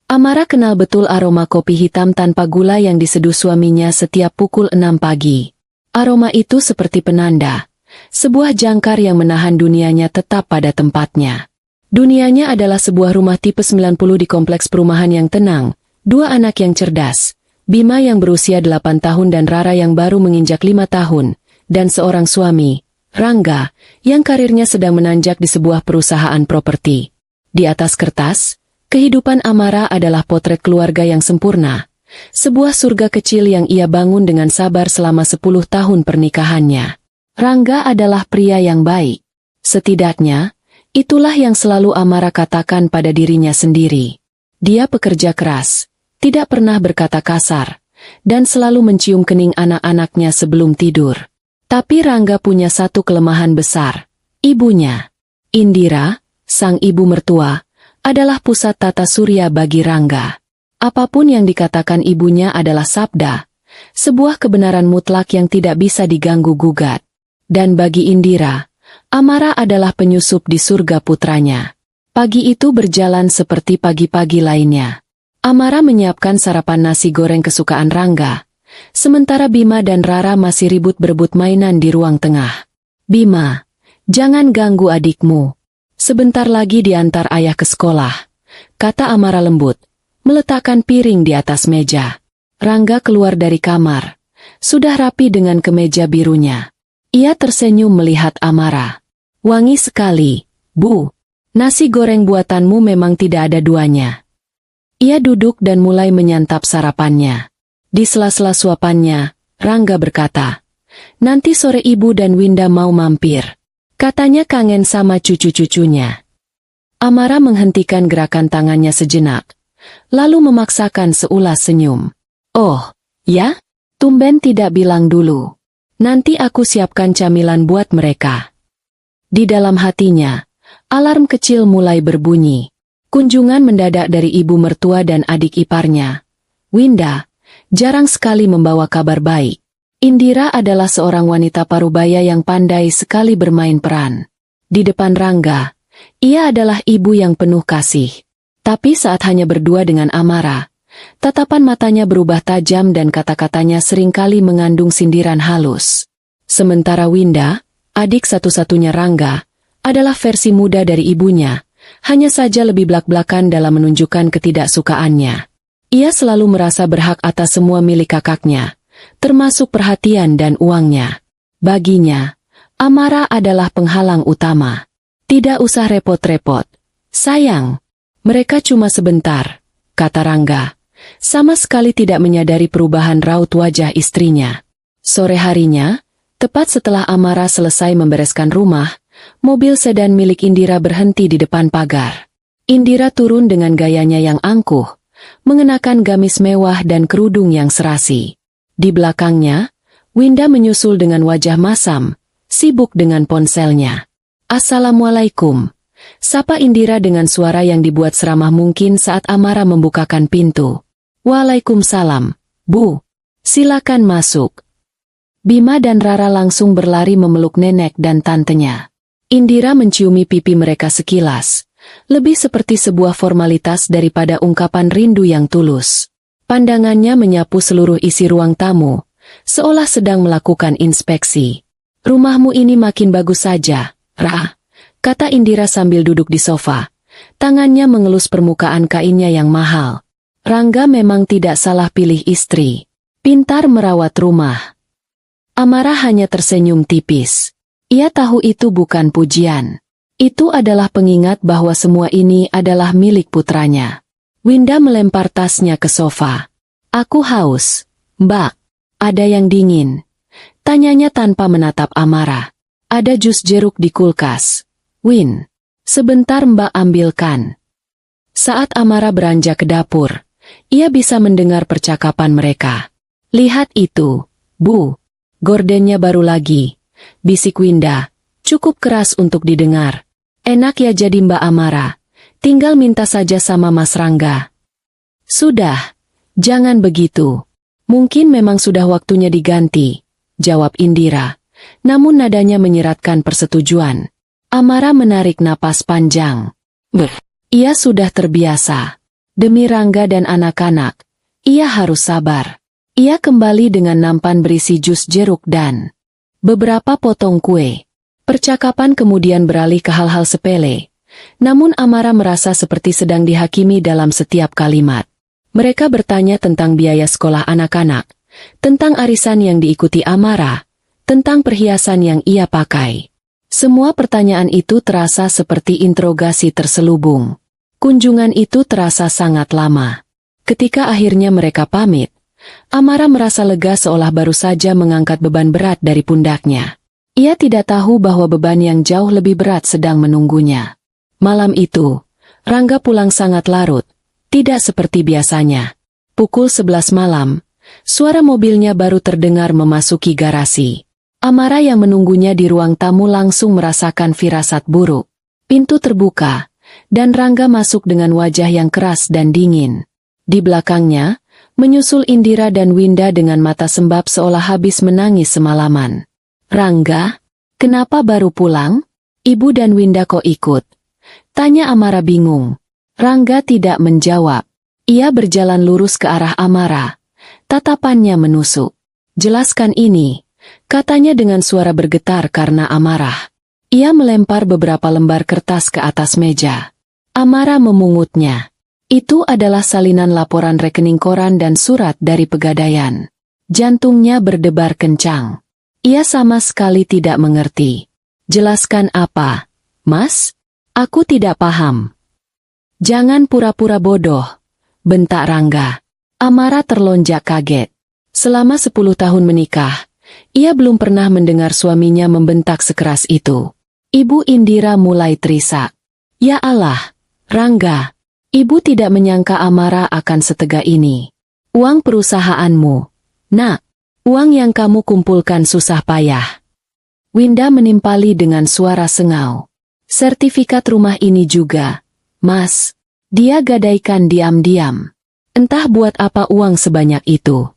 Amara kenal betul aroma kopi hitam tanpa gula yang diseduh suaminya setiap pukul 6 pagi. Aroma itu seperti penanda, sebuah jangkar yang menahan dunianya tetap pada tempatnya. Dunianya adalah sebuah rumah tipe 90 di kompleks perumahan yang tenang, dua anak yang cerdas, Bima yang berusia 8 tahun dan Rara yang baru menginjak 5 tahun, dan seorang suami, Rangga, yang karirnya sedang menanjak di sebuah perusahaan properti. Di atas kertas, kehidupan Amara adalah potret keluarga yang sempurna, sebuah surga kecil yang ia bangun dengan sabar selama 10 tahun pernikahannya. Rangga adalah pria yang baik. Setidaknya, itulah yang selalu Amara katakan pada dirinya sendiri. Dia pekerja keras, tidak pernah berkata kasar, dan selalu mencium kening anak-anaknya sebelum tidur. Tapi Rangga punya satu kelemahan besar, ibunya. Indira, sang ibu mertua, adalah pusat tata surya bagi Rangga. Apapun yang dikatakan ibunya adalah sabda, sebuah kebenaran mutlak yang tidak bisa diganggu-gugat. Dan bagi Indira, Amara adalah penyusup di surga putranya. Pagi itu berjalan seperti pagi-pagi lainnya. Amara menyiapkan sarapan nasi goreng kesukaan Rangga, sementara Bima dan Rara masih ribut berebut mainan di ruang tengah. "Bima, jangan ganggu adikmu. Sebentar lagi diantar ayah ke sekolah," kata Amara lembut, meletakkan piring di atas meja. Rangga keluar dari kamar, sudah rapi dengan kemeja birunya. Ia tersenyum melihat Amara. "Wangi sekali, Bu. Nasi goreng buatanmu memang tidak ada duanya." Ia duduk dan mulai menyantap sarapannya. Di sela-sela suapannya, Rangga berkata, "Nanti sore Ibu dan Winda mau mampir. Katanya kangen sama cucu-cucunya." Amara menghentikan gerakan tangannya sejenak, lalu memaksakan seulas senyum. "Oh, ya? Tumben tidak bilang dulu. Nanti aku siapkan camilan buat mereka." Di dalam hatinya, alarm kecil mulai berbunyi. Kunjungan mendadak dari ibu mertua dan adik iparnya. Winda jarang sekali membawa kabar baik. Indira adalah seorang wanita parubaya yang pandai sekali bermain peran. Di depan Rangga, ia adalah ibu yang penuh kasih. Tapi saat hanya berdua dengan Amara, tatapan matanya berubah tajam dan kata-katanya seringkali mengandung sindiran halus. Sementara Winda, adik satu-satunya Rangga, adalah versi muda dari ibunya, hanya saja lebih blak-blakan dalam menunjukkan ketidaksukaannya. Ia selalu merasa berhak atas semua milik kakaknya, termasuk perhatian dan uangnya. Baginya, Amara adalah penghalang utama. "Tidak usah repot-repot. Sayang, mereka cuma sebentar," kata Rangga, sama sekali tidak menyadari perubahan raut wajah istrinya. Sore harinya, tepat setelah Amara selesai membereskan rumah, mobil sedan milik Indira berhenti di depan pagar. Indira turun dengan gayanya yang angkuh, mengenakan gamis mewah dan kerudung yang serasi. Di belakangnya, Winda menyusul dengan wajah masam, sibuk dengan ponselnya. "Assalamualaikum," sapa Indira dengan suara yang dibuat seramah mungkin saat Amara membukakan pintu. "Waalaikumsalam, Bu. Silakan masuk." Bima dan Rara langsung berlari memeluk nenek dan tantenya. Indira menciumi pipi mereka sekilas, lebih seperti sebuah formalitas daripada ungkapan rindu yang tulus. Pandangannya menyapu seluruh isi ruang tamu, seolah sedang melakukan inspeksi. "Rumahmu ini makin bagus saja, Ra," kata Indira sambil duduk di sofa. Tangannya mengelus permukaan kainnya yang mahal. Rangga memang tidak salah pilih istri. Pintar merawat rumah. Amara hanya tersenyum tipis. Ia tahu itu bukan pujian. Itu adalah pengingat bahwa semua ini adalah milik putranya. Winda melempar tasnya ke sofa. "Aku haus, Mbak. Ada yang dingin?" tanyanya tanpa menatap Amara. "Ada jus jeruk di kulkas, Win. Sebentar Mbak ambilkan." Saat Amara beranjak ke dapur, ia bisa mendengar percakapan mereka. "Lihat itu, Bu. Gordennya baru lagi," bisik Winda, cukup keras untuk didengar. "Enak ya jadi Mbak Amara. Tinggal minta saja sama Mas Rangga." "Sudah, jangan begitu. Mungkin memang sudah waktunya diganti," jawab Indira, namun nadanya menyiratkan persetujuan. Amara menarik napas panjang. Ia sudah terbiasa. Demi Rangga dan anak-anak, ia harus sabar. Ia kembali dengan nampan berisi jus jeruk dan beberapa potong kue. Percakapan kemudian beralih ke hal-hal sepele. Namun Amara merasa seperti sedang dihakimi dalam setiap kalimat. Mereka bertanya tentang biaya sekolah anak-anak, tentang arisan yang diikuti Amara, tentang perhiasan yang ia pakai. Semua pertanyaan itu terasa seperti interogasi terselubung. Kunjungan itu terasa sangat lama. Ketika akhirnya mereka pamit, Amara merasa lega seolah baru saja mengangkat beban berat dari pundaknya. Ia tidak tahu bahwa beban yang jauh lebih berat sedang menunggunya. Malam itu, Rangga pulang sangat larut, tidak seperti biasanya. Pukul 11 malam, suara mobilnya baru terdengar memasuki garasi. Amara yang menunggunya di ruang tamu langsung merasakan firasat buruk. Pintu terbuka, dan Rangga masuk dengan wajah yang keras dan dingin. Di belakangnya, menyusul Indira dan Winda dengan mata sembab seolah habis menangis semalaman. "Rangga, kenapa baru pulang? Ibu dan Winda kok ikut?" tanya Amara bingung. Rangga tidak menjawab. Ia berjalan lurus ke arah Amara. Tatapannya menusuk. "Jelaskan ini," katanya dengan suara bergetar karena amarah. Ia melempar beberapa lembar kertas ke atas meja. Amara memungutnya. Itu adalah salinan laporan rekening koran dan surat dari Pegadaian. Jantungnya berdebar kencang. Ia sama sekali tidak mengerti. "Jelaskan apa, Mas? Aku tidak paham." "Jangan pura-pura bodoh," bentak Rangga. Amara terlonjak kaget. Selama 10 tahun menikah, ia belum pernah mendengar suaminya membentak sekeras itu. Ibu Indira mulai terisak. "Ya Allah, Rangga, ibu tidak menyangka Amara akan setega ini. Uang perusahaanmu, nak, uang yang kamu kumpulkan susah payah." Winda menimpali dengan suara sengau. "Sertifikat rumah ini juga, Mas." Dia gadaikan diam-diam. Entah buat apa uang sebanyak itu.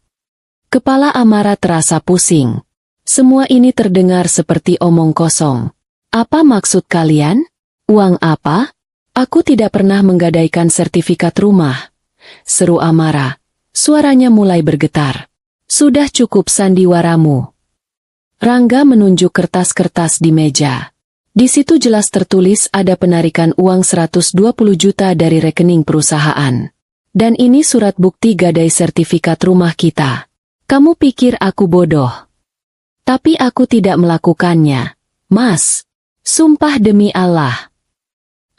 Kepala Amara terasa pusing. Semua ini terdengar seperti omong kosong. "Apa maksud kalian? Uang apa? Aku tidak pernah menggadaikan sertifikat rumah," seru Amara. Suaranya mulai bergetar. "Sudah cukup sandiwaramu." Rangga menunjuk kertas-kertas di meja. Di situ jelas tertulis ada penarikan uang 120 juta dari rekening perusahaan. "Dan ini surat bukti gadai sertifikat rumah kita. Kamu pikir aku bodoh? Tapi aku tidak melakukannya, Mas. Sumpah demi Allah."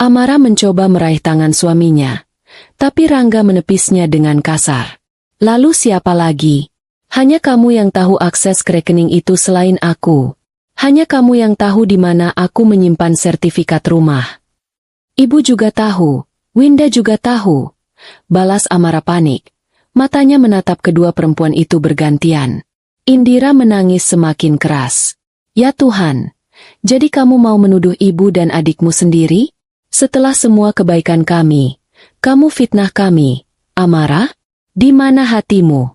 Amara mencoba meraih tangan suaminya, tapi Rangga menepisnya dengan kasar. "Lalu siapa lagi? Hanya kamu yang tahu akses ke rekening itu selain aku. Hanya kamu yang tahu di mana aku menyimpan sertifikat rumah." "Ibu juga tahu, Winda juga tahu," balas Amara panik. Matanya menatap kedua perempuan itu bergantian. Indira menangis semakin keras. "Ya Tuhan, jadi kamu mau menuduh ibu dan adikmu sendiri? Setelah semua kebaikan kami, kamu fitnah kami. Amara, di mana hatimu?"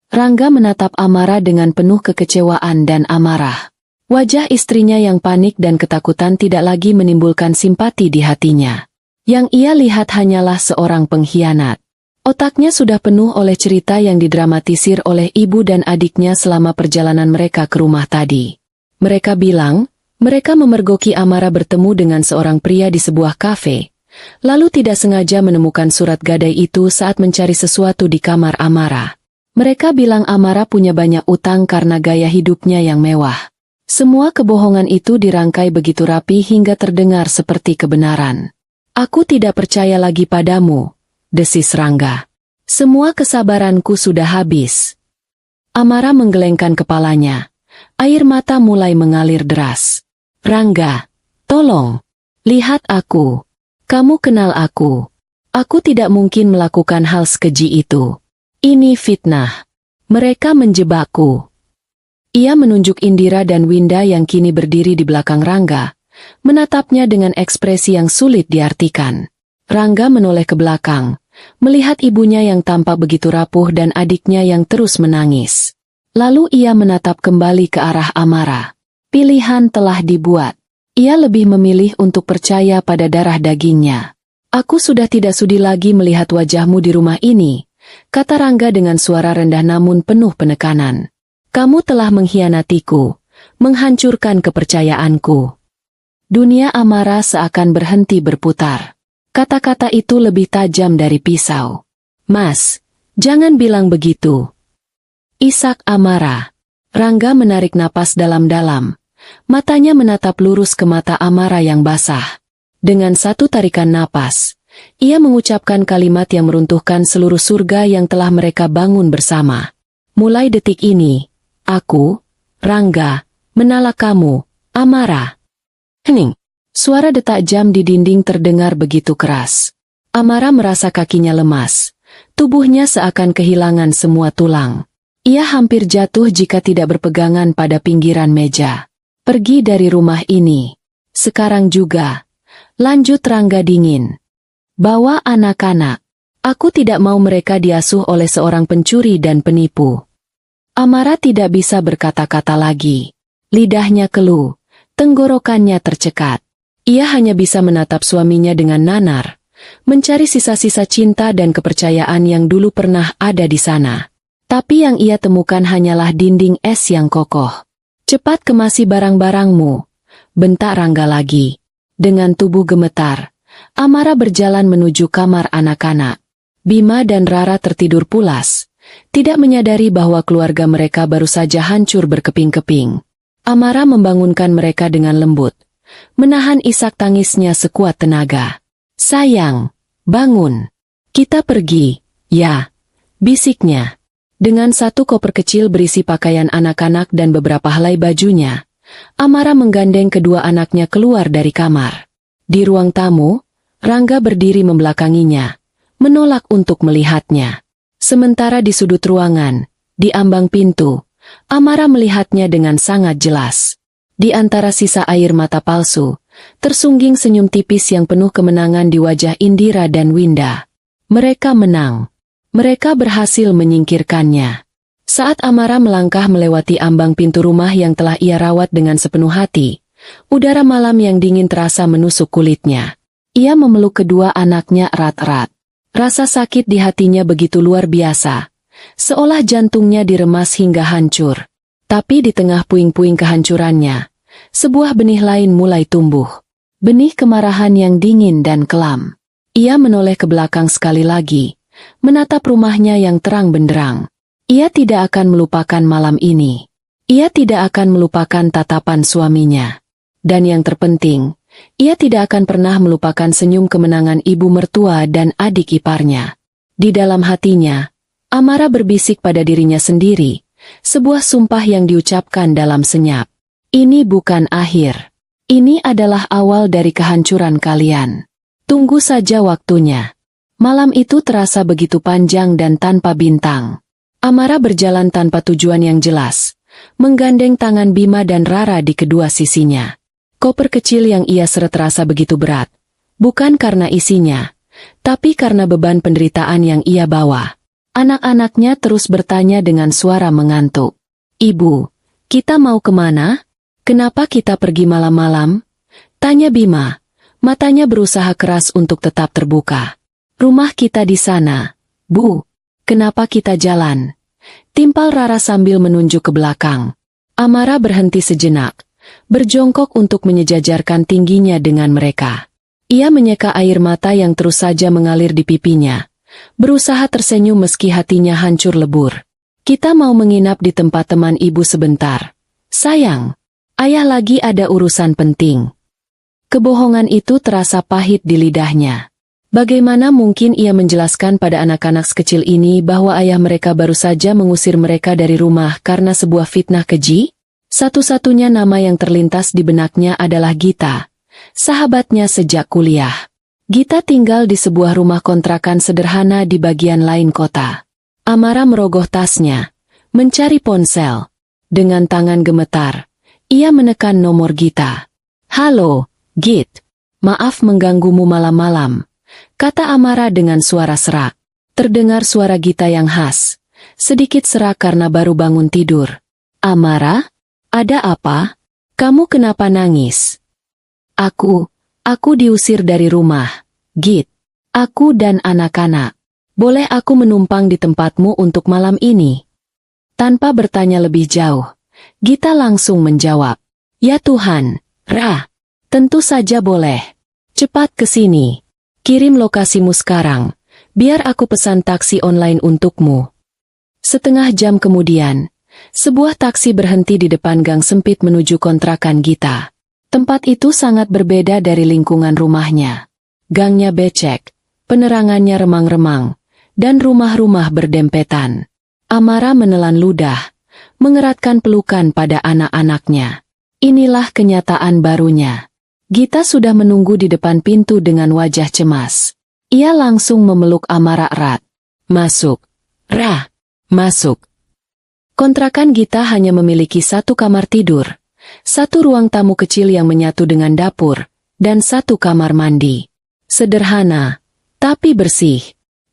Rangga menatap Amara dengan penuh kekecewaan dan amarah. Wajah istrinya yang panik dan ketakutan tidak lagi menimbulkan simpati di hatinya. Yang ia lihat hanyalah seorang pengkhianat. Otaknya sudah penuh oleh cerita yang didramatisir oleh ibu dan adiknya selama perjalanan mereka ke rumah tadi. Mereka bilang, mereka memergoki Amara bertemu dengan seorang pria di sebuah kafe, lalu tidak sengaja menemukan surat gadai itu saat mencari sesuatu di kamar Amara. Mereka bilang Amara punya banyak utang karena gaya hidupnya yang mewah. Semua kebohongan itu dirangkai begitu rapi hingga terdengar seperti kebenaran. "Aku tidak percaya lagi padamu," desis Rangga. "Semua kesabaranku sudah habis." Amara menggelengkan kepalanya. Air mata mulai mengalir deras. "Rangga, tolong. Lihat aku. Kamu kenal aku. Aku tidak mungkin melakukan hal sekeji itu. Ini fitnah. Mereka menjebakku." Ia menunjuk Indira dan Winda yang kini berdiri di belakang Rangga, menatapnya dengan ekspresi yang sulit diartikan. Rangga menoleh ke belakang, melihat ibunya yang tampak begitu rapuh dan adiknya yang terus menangis. Lalu ia menatap kembali ke arah Amara. Pilihan telah dibuat. Ia lebih memilih untuk percaya pada darah dagingnya. Aku sudah tidak sudi lagi melihat wajahmu di rumah ini, kata Rangga dengan suara rendah namun penuh penekanan. Kamu telah mengkhianatiku, menghancurkan kepercayaanku. Dunia Amara seakan berhenti berputar. Kata-kata itu lebih tajam dari pisau. Mas, jangan bilang begitu. Isak Amara. Rangga menarik napas dalam-dalam. Matanya menatap lurus ke mata Amara yang basah. Dengan satu tarikan napas, ia mengucapkan kalimat yang meruntuhkan seluruh surga yang telah mereka bangun bersama. Mulai detik ini, aku, Rangga, menalak kamu, Amara. Hening. Suara detak jam di dinding terdengar begitu keras. Amara merasa kakinya lemas. Tubuhnya seakan kehilangan semua tulang. Ia hampir jatuh jika tidak berpegangan pada pinggiran meja. Pergi dari rumah ini. Sekarang juga. Lanjut Rangga dingin. Bawa anak-anak. Aku tidak mau mereka diasuh oleh seorang pencuri dan penipu. Amara tidak bisa berkata-kata lagi. Lidahnya keluh. Tenggorokannya tercekat. Ia hanya bisa menatap suaminya dengan nanar. Mencari sisa-sisa cinta dan kepercayaan yang dulu pernah ada di sana. Tapi yang ia temukan hanyalah dinding es yang kokoh. Cepat kemasi barang-barangmu. Bentak Rangga lagi. Dengan tubuh gemetar, Amara berjalan menuju kamar anak-anak. Bima dan Rara tertidur pulas, tidak menyadari bahwa keluarga mereka baru saja hancur berkeping-keping. Amara membangunkan mereka dengan lembut, menahan isak tangisnya sekuat tenaga. Sayang, bangun. Kita pergi, ya, bisiknya. Dengan satu koper kecil berisi pakaian anak-anak dan beberapa helai bajunya, Amara menggandeng kedua anaknya keluar dari kamar. Di ruang tamu, Rangga berdiri membelakanginya, menolak untuk melihatnya. Sementara di sudut ruangan, di ambang pintu, Amara melihatnya dengan sangat jelas. Di antara sisa air mata palsu, tersungging senyum tipis yang penuh kemenangan di wajah Indira dan Winda. Mereka menang. Mereka berhasil menyingkirkannya. Saat Amara melangkah melewati ambang pintu rumah yang telah ia rawat dengan sepenuh hati, udara malam yang dingin terasa menusuk kulitnya. Ia memeluk kedua anaknya erat-erat. Rasa sakit di hatinya begitu luar biasa, seolah jantungnya diremas hingga hancur. Tapi di tengah puing-puing kehancurannya, sebuah benih lain mulai tumbuh. Benih kemarahan yang dingin dan kelam. Ia menoleh ke belakang sekali lagi, menatap rumahnya yang terang benderang. Ia tidak akan melupakan malam ini. Ia tidak akan melupakan tatapan suaminya. Dan yang terpenting, ia tidak akan pernah melupakan senyum kemenangan ibu mertua dan adik iparnya. Di dalam hatinya, Amara berbisik pada dirinya sendiri, sebuah sumpah yang diucapkan dalam senyap. Ini bukan akhir. Ini adalah awal dari kehancuran kalian. Tunggu saja waktunya. Malam itu terasa begitu panjang dan tanpa bintang. Amara berjalan tanpa tujuan yang jelas, menggandeng tangan Bima dan Rara di kedua sisinya. Koper kecil yang ia seret terasa begitu berat, bukan karena isinya, tapi karena beban penderitaan yang ia bawa. Anak-anaknya terus bertanya dengan suara mengantuk. Ibu, kita mau kemana? Kenapa kita pergi malam-malam? Tanya Bima, matanya berusaha keras untuk tetap terbuka. Rumah kita di sana, Bu. Kenapa kita jalan? Timpal Rara sambil menunjuk ke belakang. Amara berhenti sejenak, berjongkok untuk menyejajarkan tingginya dengan mereka. Ia menyeka air mata yang terus saja mengalir di pipinya, berusaha tersenyum meski hatinya hancur lebur. Kita mau menginap di tempat teman ibu sebentar. Sayang, ayah lagi ada urusan penting. Kebohongan itu terasa pahit di lidahnya. Bagaimana mungkin ia menjelaskan pada anak-anak sekecil ini bahwa ayah mereka baru saja mengusir mereka dari rumah karena sebuah fitnah keji? Satu-satunya nama yang terlintas di benaknya adalah Gita, sahabatnya sejak kuliah. Gita tinggal di sebuah rumah kontrakan sederhana di bagian lain kota. Amara merogoh tasnya, mencari ponsel. Dengan tangan gemetar, ia menekan nomor Gita. Halo, Git. Maaf mengganggumu malam-malam, kata Amara dengan suara serak. Terdengar suara Gita yang khas, sedikit serak karena baru bangun tidur. Amara, ada apa? Kamu kenapa nangis? Aku diusir dari rumah, Git. Aku dan anak-anak. Boleh aku menumpang di tempatmu untuk malam ini? Tanpa bertanya lebih jauh, Gita langsung menjawab. Ya Tuhan, Ra. Tentu saja boleh. Cepat ke sini. Kirim lokasimu sekarang. Biar aku pesan taksi online untukmu. Setengah jam kemudian, sebuah taksi berhenti di depan gang sempit menuju kontrakan Gita. Tempat itu sangat berbeda dari lingkungan rumahnya. Gangnya becek, penerangannya remang-remang, dan rumah-rumah berdempetan. Amara menelan ludah, mengeratkan pelukan pada anak-anaknya. Inilah kenyataan barunya. Gita sudah menunggu di depan pintu dengan wajah cemas. Ia langsung memeluk Amara erat. Masuk. Ra. Masuk. Kontrakan Gita hanya memiliki satu kamar tidur, satu ruang tamu kecil yang menyatu dengan dapur, dan satu kamar mandi. Sederhana, tapi bersih.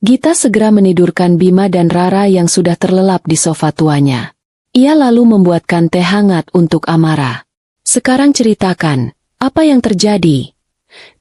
Gita segera menidurkan Bima dan Rara yang sudah terlelap di sofa tuanya. Ia lalu membuatkan teh hangat untuk Amara. Sekarang ceritakan, apa yang terjadi?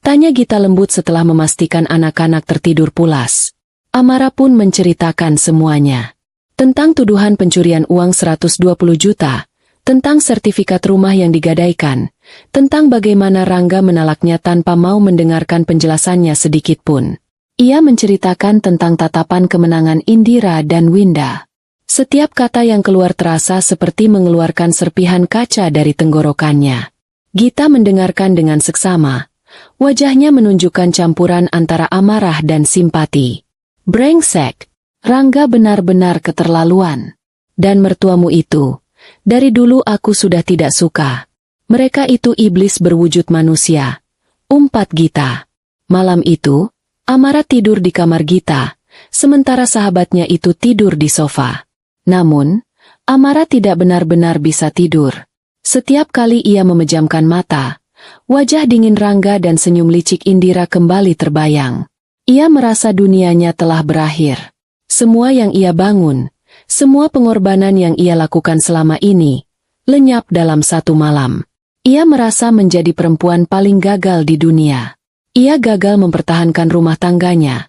Tanya Gita lembut setelah memastikan anak-anak tertidur pulas. Amara pun menceritakan semuanya. Tentang tuduhan pencurian uang 120 juta, tentang sertifikat rumah yang digadaikan, tentang bagaimana Rangga menalaknya tanpa mau mendengarkan penjelasannya sedikitpun. Ia menceritakan tentang tatapan kemenangan Indira dan Winda. Setiap kata yang keluar terasa seperti mengeluarkan serpihan kaca dari tenggorokannya. Gita mendengarkan dengan seksama. Wajahnya menunjukkan campuran antara amarah dan simpati. Brengsek, Rangga benar-benar keterlaluan. Dan mertuamu itu, dari dulu aku sudah tidak suka. Mereka itu iblis berwujud manusia. Umpat Gita. Malam itu, Amara tidur di kamar Gita, sementara sahabatnya itu tidur di sofa. Namun, Amara tidak benar-benar bisa tidur. Setiap kali ia memejamkan mata, wajah dingin Rangga dan senyum licik Indira kembali terbayang. Ia merasa dunianya telah berakhir. Semua yang ia bangun, semua pengorbanan yang ia lakukan selama ini, lenyap dalam satu malam. Ia merasa menjadi perempuan paling gagal di dunia. Ia gagal mempertahankan rumah tangganya,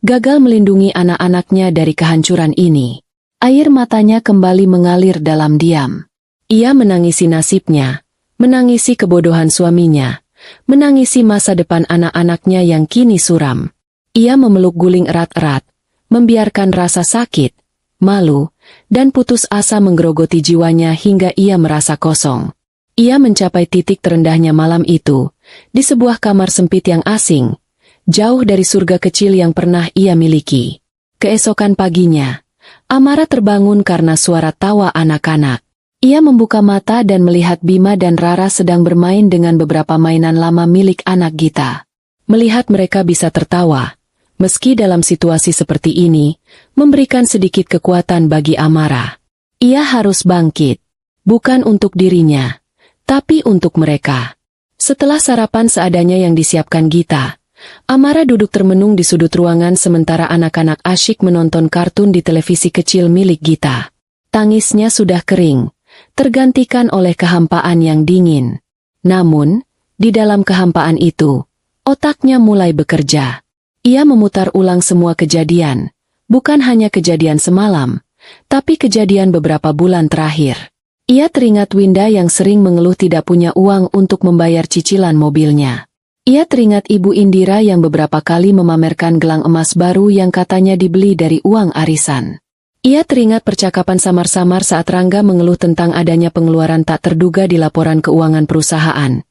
gagal melindungi anak-anaknya dari kehancuran ini. Air matanya kembali mengalir dalam diam. Ia menangisi nasibnya, menangisi kebodohan suaminya, menangisi masa depan anak-anaknya yang kini suram. Ia memeluk guling erat-erat, membiarkan rasa sakit, malu, dan putus asa menggerogoti jiwanya hingga ia merasa kosong. Ia mencapai titik terendahnya malam itu, di sebuah kamar sempit yang asing, jauh dari surga kecil yang pernah ia miliki. Keesokan paginya, Amara terbangun karena suara tawa anak-anak. Ia membuka mata dan melihat Bima dan Rara sedang bermain dengan beberapa mainan lama milik anak Gita. Melihat mereka bisa tertawa, meski dalam situasi seperti ini, memberikan sedikit kekuatan bagi Amara. Ia harus bangkit, bukan untuk dirinya, tapi untuk mereka. Setelah sarapan seadanya yang disiapkan Gita, Amara duduk termenung di sudut ruangan sementara anak-anak asyik menonton kartun di televisi kecil milik Gita. Tangisnya sudah kering, tergantikan oleh kehampaan yang dingin. Namun, di dalam kehampaan itu, otaknya mulai bekerja. Ia memutar ulang semua kejadian, bukan hanya kejadian semalam, tapi kejadian beberapa bulan terakhir. Ia teringat Winda yang sering mengeluh tidak punya uang untuk membayar cicilan mobilnya. Ia teringat Ibu Indira yang beberapa kali memamerkan gelang emas baru yang katanya dibeli dari uang arisan. Ia teringat percakapan samar-samar saat Rangga mengeluh tentang adanya pengeluaran tak terduga di laporan keuangan perusahaan.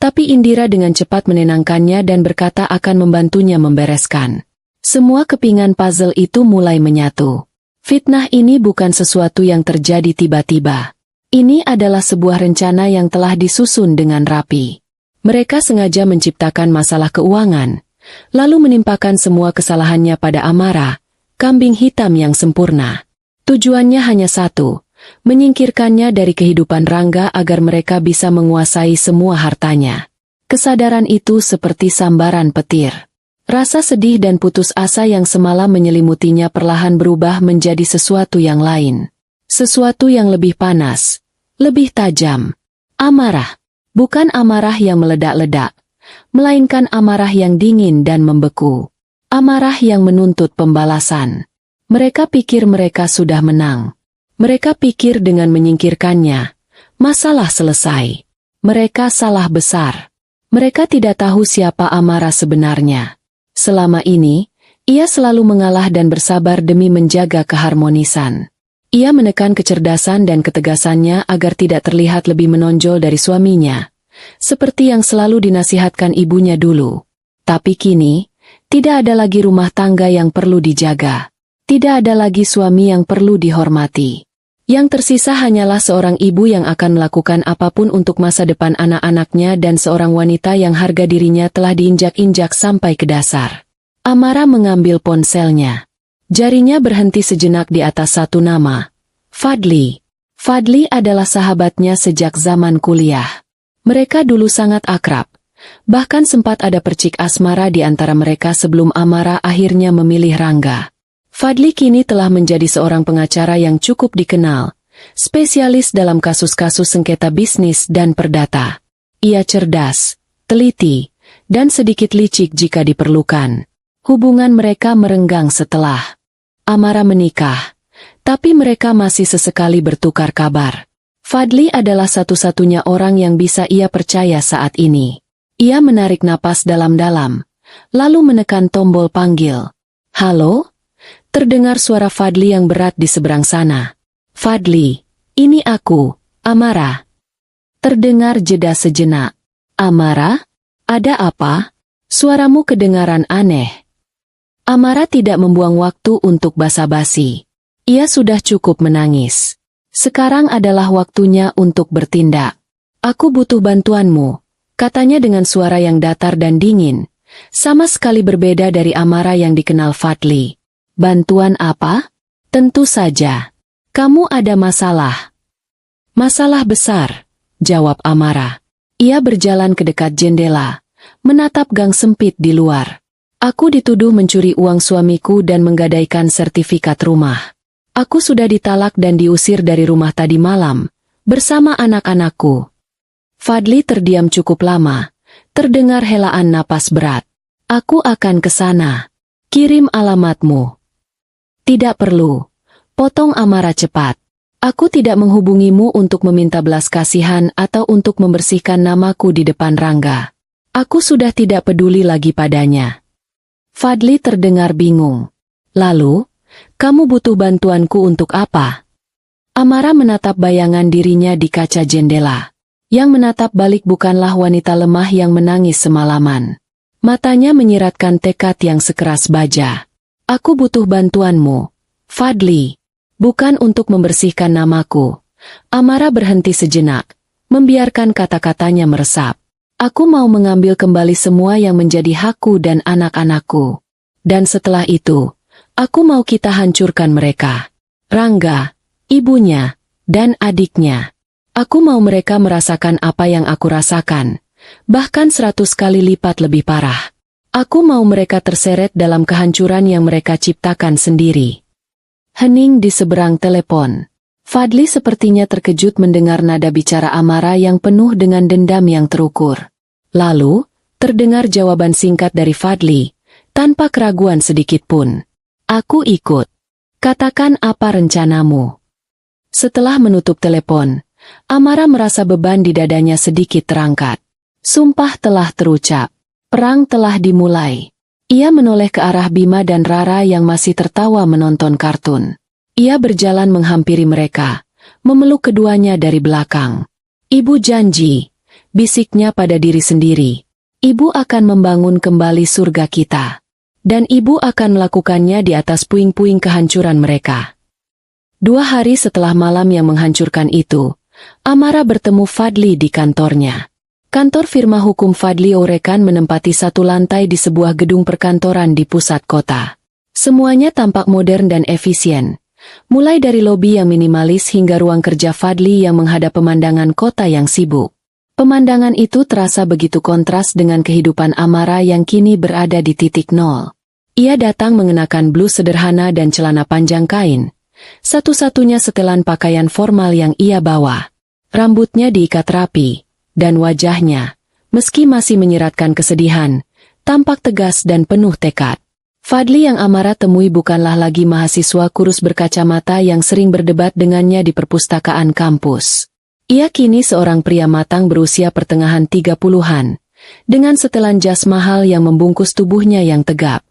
Tapi Indira dengan cepat menenangkannya dan berkata akan membantunya membereskan. Semua kepingan puzzle itu mulai menyatu. Fitnah ini bukan sesuatu yang terjadi tiba-tiba. Ini adalah sebuah rencana yang telah disusun dengan rapi. Mereka sengaja menciptakan masalah keuangan, lalu menimpakan semua kesalahannya pada Amara, kambing hitam yang sempurna. Tujuannya hanya satu, menyingkirkannya dari kehidupan Rangga agar mereka bisa menguasai semua hartanya. Kesadaran itu seperti sambaran petir. Rasa sedih dan putus asa yang semalam menyelimutinya perlahan berubah menjadi sesuatu yang lain. Sesuatu yang lebih panas, lebih tajam. Amarah. Bukan amarah yang meledak-ledak, melainkan amarah yang dingin dan membeku. Amarah yang menuntut pembalasan. Mereka pikir mereka sudah menang. Mereka pikir dengan menyingkirkannya, masalah selesai. Mereka salah besar. Mereka tidak tahu siapa Amara sebenarnya. Selama ini, ia selalu mengalah dan bersabar demi menjaga keharmonisan. Ia menekan kecerdasan dan ketegasannya agar tidak terlihat lebih menonjol dari suaminya, seperti yang selalu dinasihatkan ibunya dulu. Tapi kini, tidak ada lagi rumah tangga yang perlu dijaga. Tidak ada lagi suami yang perlu dihormati. Yang tersisa hanyalah seorang ibu yang akan melakukan apapun untuk masa depan anak-anaknya dan seorang wanita yang harga dirinya telah diinjak-injak sampai ke dasar. Amara mengambil ponselnya. Jarinya berhenti sejenak di atas satu nama. Fadli. Fadli adalah sahabatnya sejak zaman kuliah. Mereka dulu sangat akrab. Bahkan sempat ada percik asmara di antara mereka sebelum Amara akhirnya memilih Rangga. Fadli kini telah menjadi seorang pengacara yang cukup dikenal, spesialis dalam kasus-kasus sengketa bisnis dan perdata. Ia cerdas, teliti, dan sedikit licik jika diperlukan. Hubungan mereka merenggang setelah Amara menikah, tapi mereka masih sesekali bertukar kabar. Fadli adalah satu-satunya orang yang bisa ia percaya saat ini. Ia menarik napas dalam-dalam, lalu menekan tombol panggil. Halo? Terdengar suara Fadli yang berat di seberang sana. Fadli, ini aku, Amara. Terdengar jeda sejenak. Amara? Ada apa? Suaramu kedengaran aneh. Amara tidak membuang waktu untuk basa-basi. Ia sudah cukup menangis. Sekarang adalah waktunya untuk bertindak. Aku butuh bantuanmu, katanya dengan suara yang datar dan dingin, sama sekali berbeda dari Amara yang dikenal Fadli. Bantuan apa? Tentu saja. Kamu ada masalah. Masalah besar, jawab Amara. Ia berjalan ke dekat jendela, menatap gang sempit di luar. Aku dituduh mencuri uang suamiku dan menggadaikan sertifikat rumah. Aku sudah ditalak dan diusir dari rumah tadi malam, bersama anak-anakku. Fadli terdiam cukup lama, terdengar helaan napas berat. Aku akan ke sana. Kirim alamatmu. Tidak perlu. Potong Amara cepat. Aku tidak menghubungimu untuk meminta belas kasihan atau untuk membersihkan namaku di depan Rangga. Aku sudah tidak peduli lagi padanya. Fadli terdengar bingung. Lalu, kamu butuh bantuanku untuk apa? Amara menatap bayangan dirinya di kaca jendela. Yang menatap balik bukanlah wanita lemah yang menangis semalaman. Matanya menyiratkan tekad yang sekeras baja. Aku butuh bantuanmu, Fadli. Bukan untuk membersihkan namaku. Amara berhenti sejenak, membiarkan kata-katanya meresap. Aku mau mengambil kembali semua yang menjadi hakku dan anak-anakku. Dan setelah itu, aku mau kita hancurkan mereka. Rangga, ibunya, dan adiknya. Aku mau mereka merasakan apa yang aku rasakan. Bahkan 100 kali lipat lebih parah. Aku mau mereka terseret dalam kehancuran yang mereka ciptakan sendiri. Hening di seberang telepon. Fadli sepertinya terkejut mendengar nada bicara Amara yang penuh dengan dendam yang terukur. Lalu, terdengar jawaban singkat dari Fadli, tanpa keraguan sedikitpun. Aku ikut. Katakan apa rencanamu. Setelah menutup telepon, Amara merasa beban di dadanya sedikit terangkat. Sumpah telah terucap. Perang telah dimulai. Ia menoleh ke arah Bima dan Rara yang masih tertawa menonton kartun. Ia berjalan menghampiri mereka, memeluk keduanya dari belakang. Ibu janji, bisiknya pada diri sendiri. Ibu akan membangun kembali surga kita. Dan ibu akan melakukannya di atas puing-puing kehancuran mereka. 2 hari setelah malam yang menghancurkan itu, Amara bertemu Fadli di kantornya. Kantor firma hukum Fadli Orekan menempati satu lantai di sebuah gedung perkantoran di pusat kota. Semuanya tampak modern dan efisien. Mulai dari lobi yang minimalis hingga ruang kerja Fadli yang menghadap pemandangan kota yang sibuk. Pemandangan itu terasa begitu kontras dengan kehidupan Amara yang kini berada di titik nol. Ia datang mengenakan blus sederhana dan celana panjang kain. Satu-satunya setelan pakaian formal yang ia bawa. Rambutnya diikat rapi, dan wajahnya, meski masih menyiratkan kesedihan, tampak tegas dan penuh tekad. Fadli yang Amara temui bukanlah lagi mahasiswa kurus berkacamata yang sering berdebat dengannya di perpustakaan kampus. Ia kini seorang pria matang berusia pertengahan 30-an, dengan setelan jas mahal yang membungkus tubuhnya yang tegap.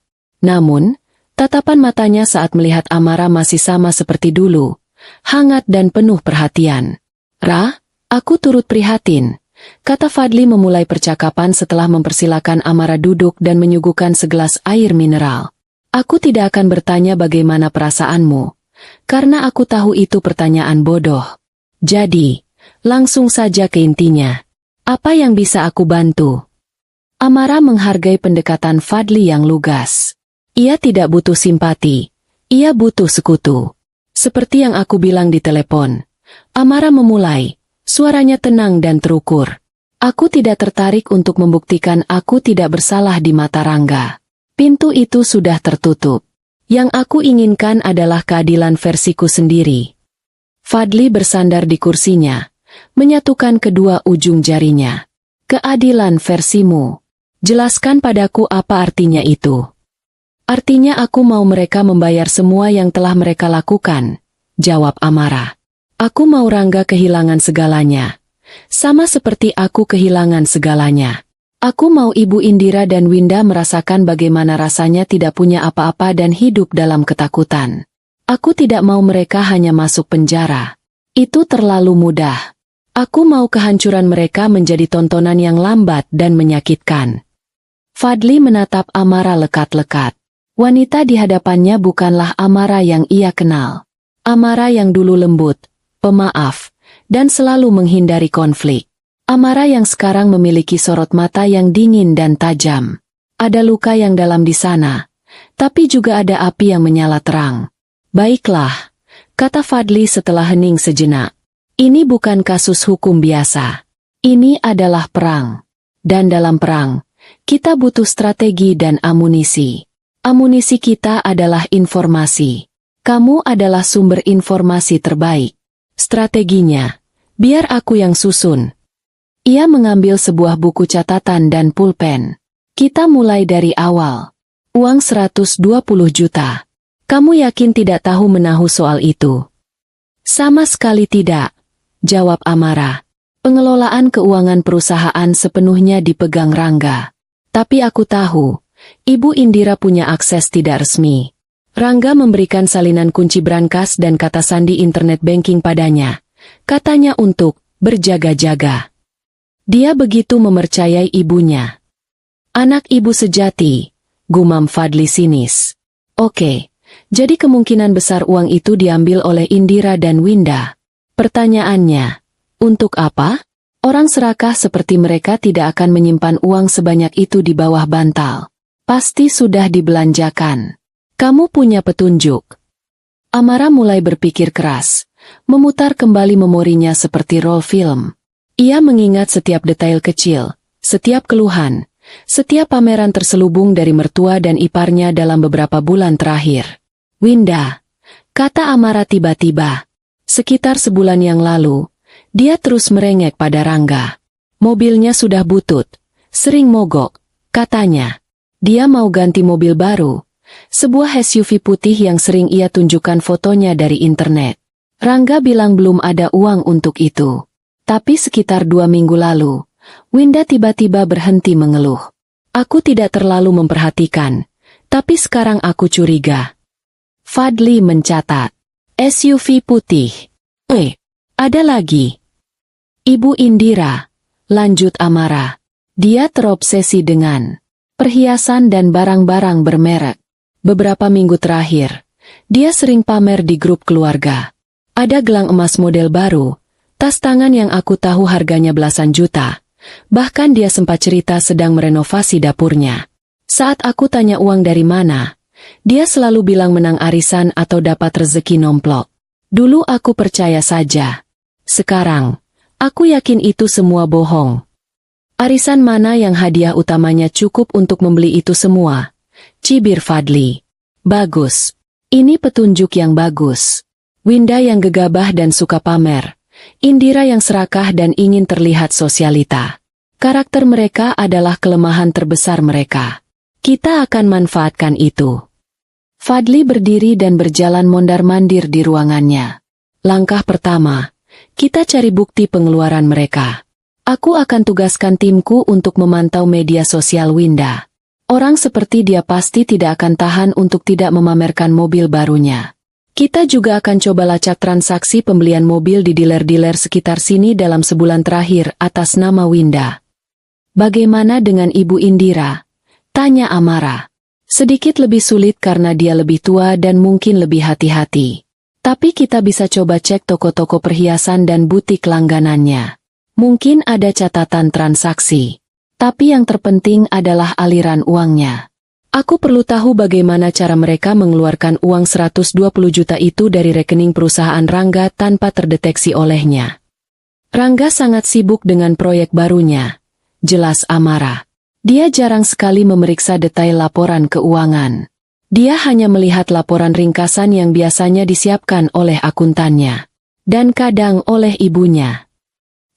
Namun, tatapan matanya saat melihat Amara masih sama seperti dulu, hangat dan penuh perhatian. "Ra, aku turut prihatin," kata Fadli memulai percakapan setelah mempersilakan Amara duduk dan menyuguhkan segelas air mineral. "Aku tidak akan bertanya bagaimana perasaanmu, karena aku tahu itu pertanyaan bodoh. Jadi, langsung saja ke intinya. Apa yang bisa aku bantu?" Amara menghargai pendekatan Fadli yang lugas. Ia tidak butuh simpati, ia butuh sekutu. "Seperti yang aku bilang di telepon," Amara memulai. Suaranya tenang dan terukur. "Aku tidak tertarik untuk membuktikan aku tidak bersalah di mata Rangga. Pintu itu sudah tertutup. Yang aku inginkan adalah keadilan versiku sendiri." Fadli bersandar di kursinya, menyatukan kedua ujung jarinya. "Keadilan versimu. Jelaskan padaku apa artinya itu." "Artinya aku mau mereka membayar semua yang telah mereka lakukan," jawab Amara. "Aku mau Rangga kehilangan segalanya. Sama seperti aku kehilangan segalanya. Aku mau Ibu Indira dan Winda merasakan bagaimana rasanya tidak punya apa-apa dan hidup dalam ketakutan. Aku tidak mau mereka hanya masuk penjara. Itu terlalu mudah. Aku mau kehancuran mereka menjadi tontonan yang lambat dan menyakitkan." Fadli menatap Amara lekat-lekat. Wanita di hadapannya bukanlah Amara yang ia kenal. Amara yang dulu lembut, pemaaf, dan selalu menghindari konflik. Amara yang sekarang memiliki sorot mata yang dingin dan tajam. Ada luka yang dalam di sana, tapi juga ada api yang menyala terang. "Baiklah," kata Fadli setelah hening sejenak. "Ini bukan kasus hukum biasa. Ini adalah perang. Dan dalam perang, kita butuh strategi dan amunisi. Amunisi kita adalah informasi. Kamu adalah sumber informasi terbaik. Strateginya, biar aku yang susun." Ia mengambil sebuah buku catatan dan pulpen. "Kita mulai dari awal. Uang 120 juta. Kamu yakin tidak tahu menahu soal itu?" "Sama sekali tidak," jawab Amara. "Pengelolaan keuangan perusahaan sepenuhnya dipegang Rangga. Tapi aku tahu, Ibu Indira punya akses tidak resmi. Rangga memberikan salinan kunci brankas dan kata sandi internet banking padanya. Katanya untuk berjaga-jaga. Dia begitu mempercayai ibunya." "Anak ibu sejati," gumam Fadli sinis. "Oke, jadi kemungkinan besar uang itu diambil oleh Indira dan Winda. Pertanyaannya, untuk apa? Orang serakah seperti mereka tidak akan menyimpan uang sebanyak itu di bawah bantal. Pasti sudah dibelanjakan. Kamu punya petunjuk?" Amara mulai berpikir keras, memutar kembali memorinya seperti roll film. Ia mengingat setiap detail kecil, setiap keluhan, setiap pameran terselubung dari mertua dan iparnya dalam beberapa bulan terakhir. "Winda," kata Amara tiba-tiba. Sekitar sebulan yang lalu, dia terus merengek pada Rangga. Mobilnya sudah butut, sering mogok, katanya. Dia mau ganti mobil baru. Sebuah SUV putih yang sering ia tunjukkan fotonya dari internet. Rangga bilang belum ada uang untuk itu. Tapi sekitar 2 minggu lalu, Winda tiba-tiba berhenti mengeluh. "Aku tidak terlalu memperhatikan, tapi sekarang aku curiga." Fadli mencatat. "SUV putih. Ada lagi." "Ibu Indira," lanjut Amara. "Dia terobsesi dengan perhiasan dan barang-barang bermerek. Beberapa minggu terakhir, dia sering pamer di grup keluarga. Ada gelang emas model baru, tas tangan yang aku tahu harganya belasan juta. Bahkan dia sempat cerita sedang merenovasi dapurnya. Saat aku tanya uang dari mana, dia selalu bilang menang arisan atau dapat rezeki nomplok. Dulu aku percaya saja. Sekarang, aku yakin itu semua bohong." "Arisan mana yang hadiah utamanya cukup untuk membeli itu semua?" cibir Fadli. "Bagus. Ini petunjuk yang bagus. Winda yang gegabah dan suka pamer. Indira yang serakah dan ingin terlihat sosialita. Karakter mereka adalah kelemahan terbesar mereka. Kita akan manfaatkan itu." Fadli berdiri dan berjalan mondar-mandir di ruangannya. Langkah pertama, kita cari bukti pengeluaran mereka. Aku akan tugaskan timku untuk memantau media sosial Winda. Orang seperti dia pasti tidak akan tahan untuk tidak memamerkan mobil barunya. Kita juga akan coba lacak transaksi pembelian mobil di dealer-dealer sekitar sini dalam sebulan terakhir atas nama Winda. Bagaimana dengan Ibu Indira? Tanya Amara. Sedikit lebih sulit karena dia lebih tua dan mungkin lebih hati-hati. Tapi kita bisa coba cek toko-toko perhiasan dan butik langganannya. Mungkin ada catatan transaksi. Tapi yang terpenting adalah aliran uangnya. Aku perlu tahu bagaimana cara mereka mengeluarkan uang 120 juta itu dari rekening perusahaan Rangga tanpa terdeteksi olehnya. Rangga sangat sibuk dengan proyek barunya. Jelas Amara. Dia jarang sekali memeriksa detail laporan keuangan. Dia hanya melihat laporan ringkasan yang biasanya disiapkan oleh akuntannya. Dan kadang oleh ibunya.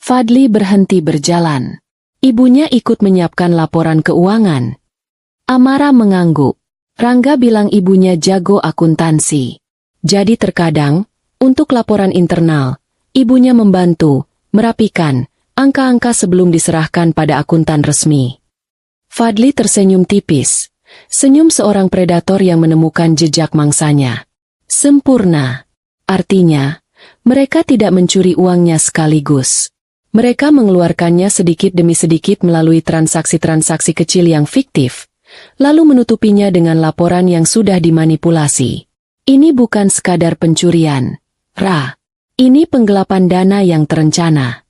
Fadli berhenti berjalan. Ibunya ikut menyiapkan laporan keuangan. Amara mengangguk. Rangga bilang ibunya jago akuntansi. Jadi terkadang, untuk laporan internal, ibunya membantu, merapikan, angka-angka sebelum diserahkan pada akuntan resmi. Fadli tersenyum tipis. Senyum seorang predator yang menemukan jejak mangsanya. Sempurna. Artinya, mereka tidak mencuri uangnya sekaligus. Mereka mengeluarkannya sedikit demi sedikit melalui transaksi-transaksi kecil yang fiktif, lalu menutupinya dengan laporan yang sudah dimanipulasi. Ini bukan sekadar pencurian. Ini penggelapan dana yang terencana.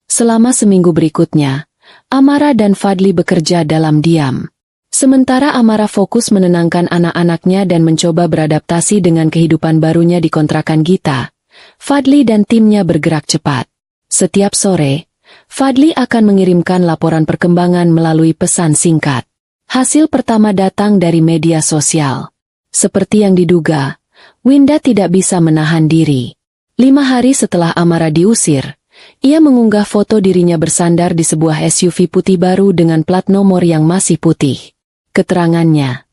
Selama seminggu berikutnya, Amara dan Fadli bekerja dalam diam. Sementara Amara fokus menenangkan anak-anaknya dan mencoba beradaptasi dengan kehidupan barunya di kontrakan Gita, Fadli dan timnya bergerak cepat. Setiap sore, Fadli akan mengirimkan laporan perkembangan melalui pesan singkat. Hasil pertama datang dari media sosial. Seperti yang diduga, Winda tidak bisa menahan diri. 5 hari setelah Amara diusir, ia mengunggah foto dirinya bersandar di sebuah SUV putih baru dengan plat nomor yang masih putih. Keterangannya,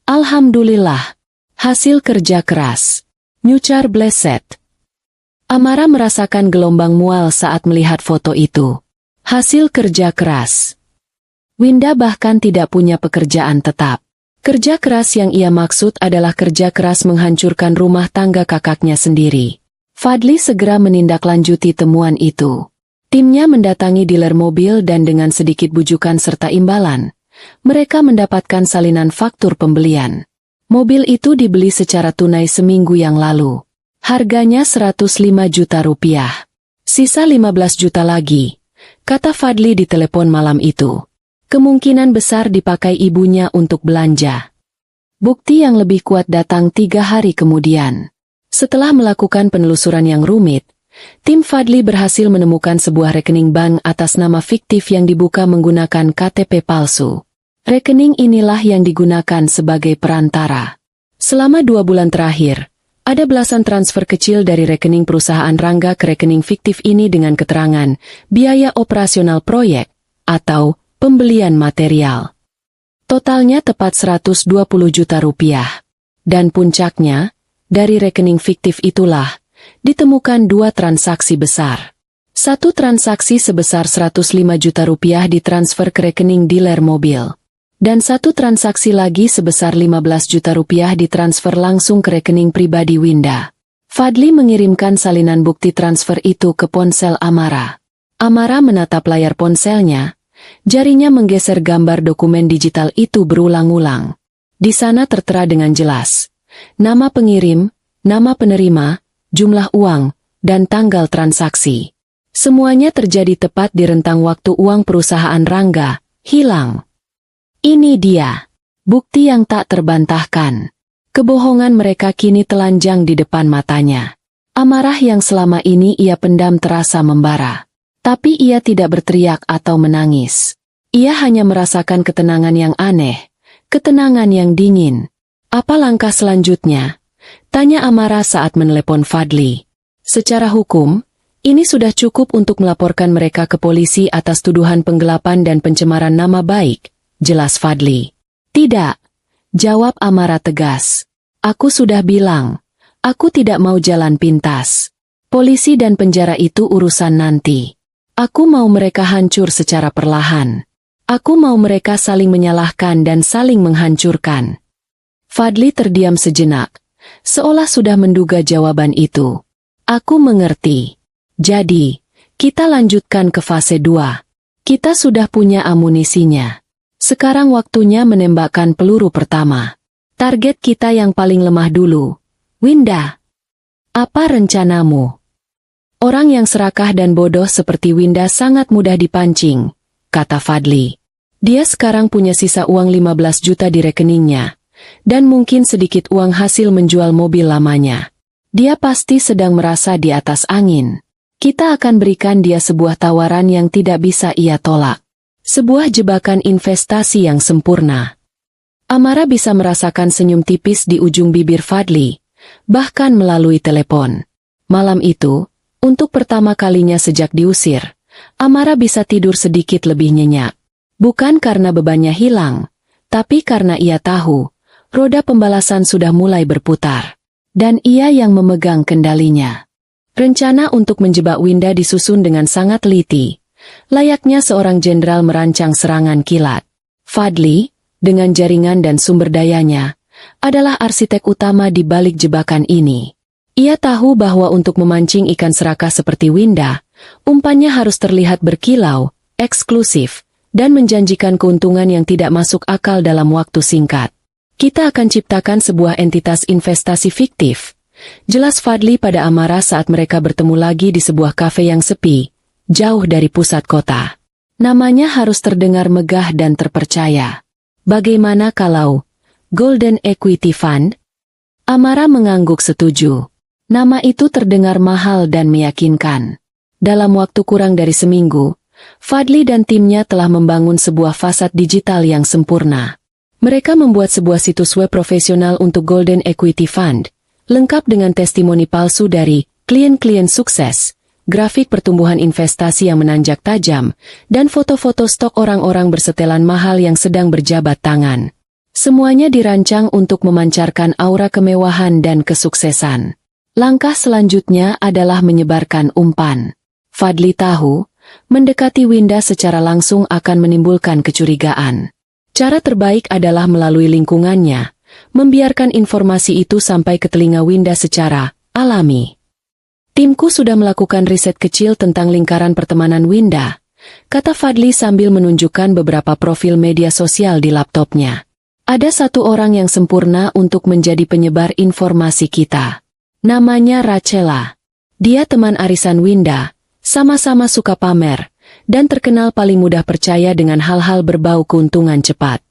"Alhamdulillah, hasil kerja keras." Nyucar bleset. Amara merasakan gelombang mual saat melihat foto itu. Hasil kerja keras. Winda bahkan tidak punya pekerjaan tetap. Kerja keras yang ia maksud adalah kerja keras menghancurkan rumah tangga kakaknya sendiri. Fadli segera menindaklanjuti temuan itu. Timnya mendatangi dealer mobil dan dengan sedikit bujukan serta imbalan, mereka mendapatkan salinan faktur pembelian. Mobil itu dibeli secara tunai seminggu yang lalu. Harganya 105 juta rupiah. Sisa 15 juta lagi, kata Fadli di telepon malam itu. Kemungkinan besar dipakai ibunya untuk belanja. Bukti yang lebih kuat datang 3 hari kemudian. Setelah melakukan penelusuran yang rumit, tim Fadli berhasil menemukan sebuah rekening bank atas nama fiktif yang dibuka menggunakan KTP palsu. Rekening inilah yang digunakan sebagai perantara. Selama 2 bulan terakhir, ada belasan transfer kecil dari rekening perusahaan Rangga ke rekening fiktif ini dengan keterangan biaya operasional proyek atau pembelian material. Totalnya tepat 120 juta rupiah. Dan puncaknya, dari rekening fiktif itulah, ditemukan 2 transaksi besar. Satu transaksi sebesar 105 juta rupiah ditransfer ke rekening dealer mobil. Dan satu transaksi lagi sebesar 15 juta rupiah ditransfer langsung ke rekening pribadi Winda. Fadli mengirimkan salinan bukti transfer itu ke ponsel Amara. Amara menatap layar ponselnya, jarinya menggeser gambar dokumen digital itu berulang-ulang. Di sana tertera dengan jelas nama pengirim, nama penerima, jumlah uang, dan tanggal transaksi. Semuanya terjadi tepat di rentang waktu uang perusahaan Rangga hilang. Ini dia, bukti yang tak terbantahkan. Kebohongan mereka kini telanjang di depan matanya. Amarah yang selama ini ia pendam terasa membara. Tapi ia tidak berteriak atau menangis. Ia hanya merasakan ketenangan yang aneh, ketenangan yang dingin. Apa langkah selanjutnya? Tanya Amara saat menelepon Fadli. Secara hukum, ini sudah cukup untuk melaporkan mereka ke polisi atas tuduhan penggelapan dan pencemaran nama baik, jelas Fadli. Tidak, jawab Amara tegas. Aku sudah bilang, aku tidak mau jalan pintas. Polisi dan penjara itu urusan nanti. Aku mau mereka hancur secara perlahan. Aku mau mereka saling menyalahkan dan saling menghancurkan. Fadli terdiam sejenak, seolah sudah menduga jawaban itu. Aku mengerti. Jadi, kita lanjutkan ke fase 2. Kita sudah punya amunisinya. Sekarang waktunya menembakkan peluru pertama. Target kita yang paling lemah dulu. Winda. Apa rencanamu? Orang yang serakah dan bodoh seperti Winda sangat mudah dipancing, kata Fadli. Dia sekarang punya sisa uang 15 juta di rekeningnya, dan mungkin sedikit uang hasil menjual mobil lamanya. Dia pasti sedang merasa di atas angin. Kita akan berikan dia sebuah tawaran yang tidak bisa ia tolak. Sebuah jebakan investasi yang sempurna. Amara bisa merasakan senyum tipis di ujung bibir Fadli, bahkan melalui telepon. Malam itu, untuk pertama kalinya sejak diusir, Amara bisa tidur sedikit lebih nyenyak. Bukan karena bebannya hilang, tapi karena ia tahu, roda pembalasan sudah mulai berputar. Dan ia yang memegang kendalinya. Rencana untuk menjebak Winda disusun dengan sangat teliti. Layaknya seorang jenderal merancang serangan kilat. Fadli, dengan jaringan dan sumber dayanya, adalah arsitek utama di balik jebakan ini. Ia tahu bahwa untuk memancing ikan serakah seperti Winda, umpannya harus terlihat berkilau, eksklusif, dan menjanjikan keuntungan yang tidak masuk akal dalam waktu singkat. Kita akan ciptakan sebuah entitas investasi fiktif. Jelas Fadli pada Amara saat mereka bertemu lagi di sebuah kafe yang sepi, jauh dari pusat kota. Namanya harus terdengar megah dan terpercaya. Bagaimana kalau Golden Equity Fund? Amara mengangguk setuju. Nama itu terdengar mahal dan meyakinkan. Dalam waktu kurang dari seminggu, Fadli dan timnya telah membangun sebuah fasad digital yang sempurna. Mereka membuat sebuah situs web profesional untuk Golden Equity Fund, lengkap dengan testimoni palsu dari klien-klien sukses, grafik pertumbuhan investasi yang menanjak tajam, dan foto-foto stok orang-orang bersetelan mahal yang sedang berjabat tangan. Semuanya dirancang untuk memancarkan aura kemewahan dan kesuksesan. Langkah selanjutnya adalah menyebarkan umpan. Fadli tahu, mendekati Winda secara langsung akan menimbulkan kecurigaan. Cara terbaik adalah melalui lingkungannya, membiarkan informasi itu sampai ke telinga Winda secara alami. Timku sudah melakukan riset kecil tentang lingkaran pertemanan Winda, kata Fadli sambil menunjukkan beberapa profil media sosial di laptopnya. Ada satu orang yang sempurna untuk menjadi penyebar informasi kita. Namanya Rachela. Dia teman arisan Winda, sama-sama suka pamer, dan terkenal paling mudah percaya dengan hal-hal berbau keuntungan cepat.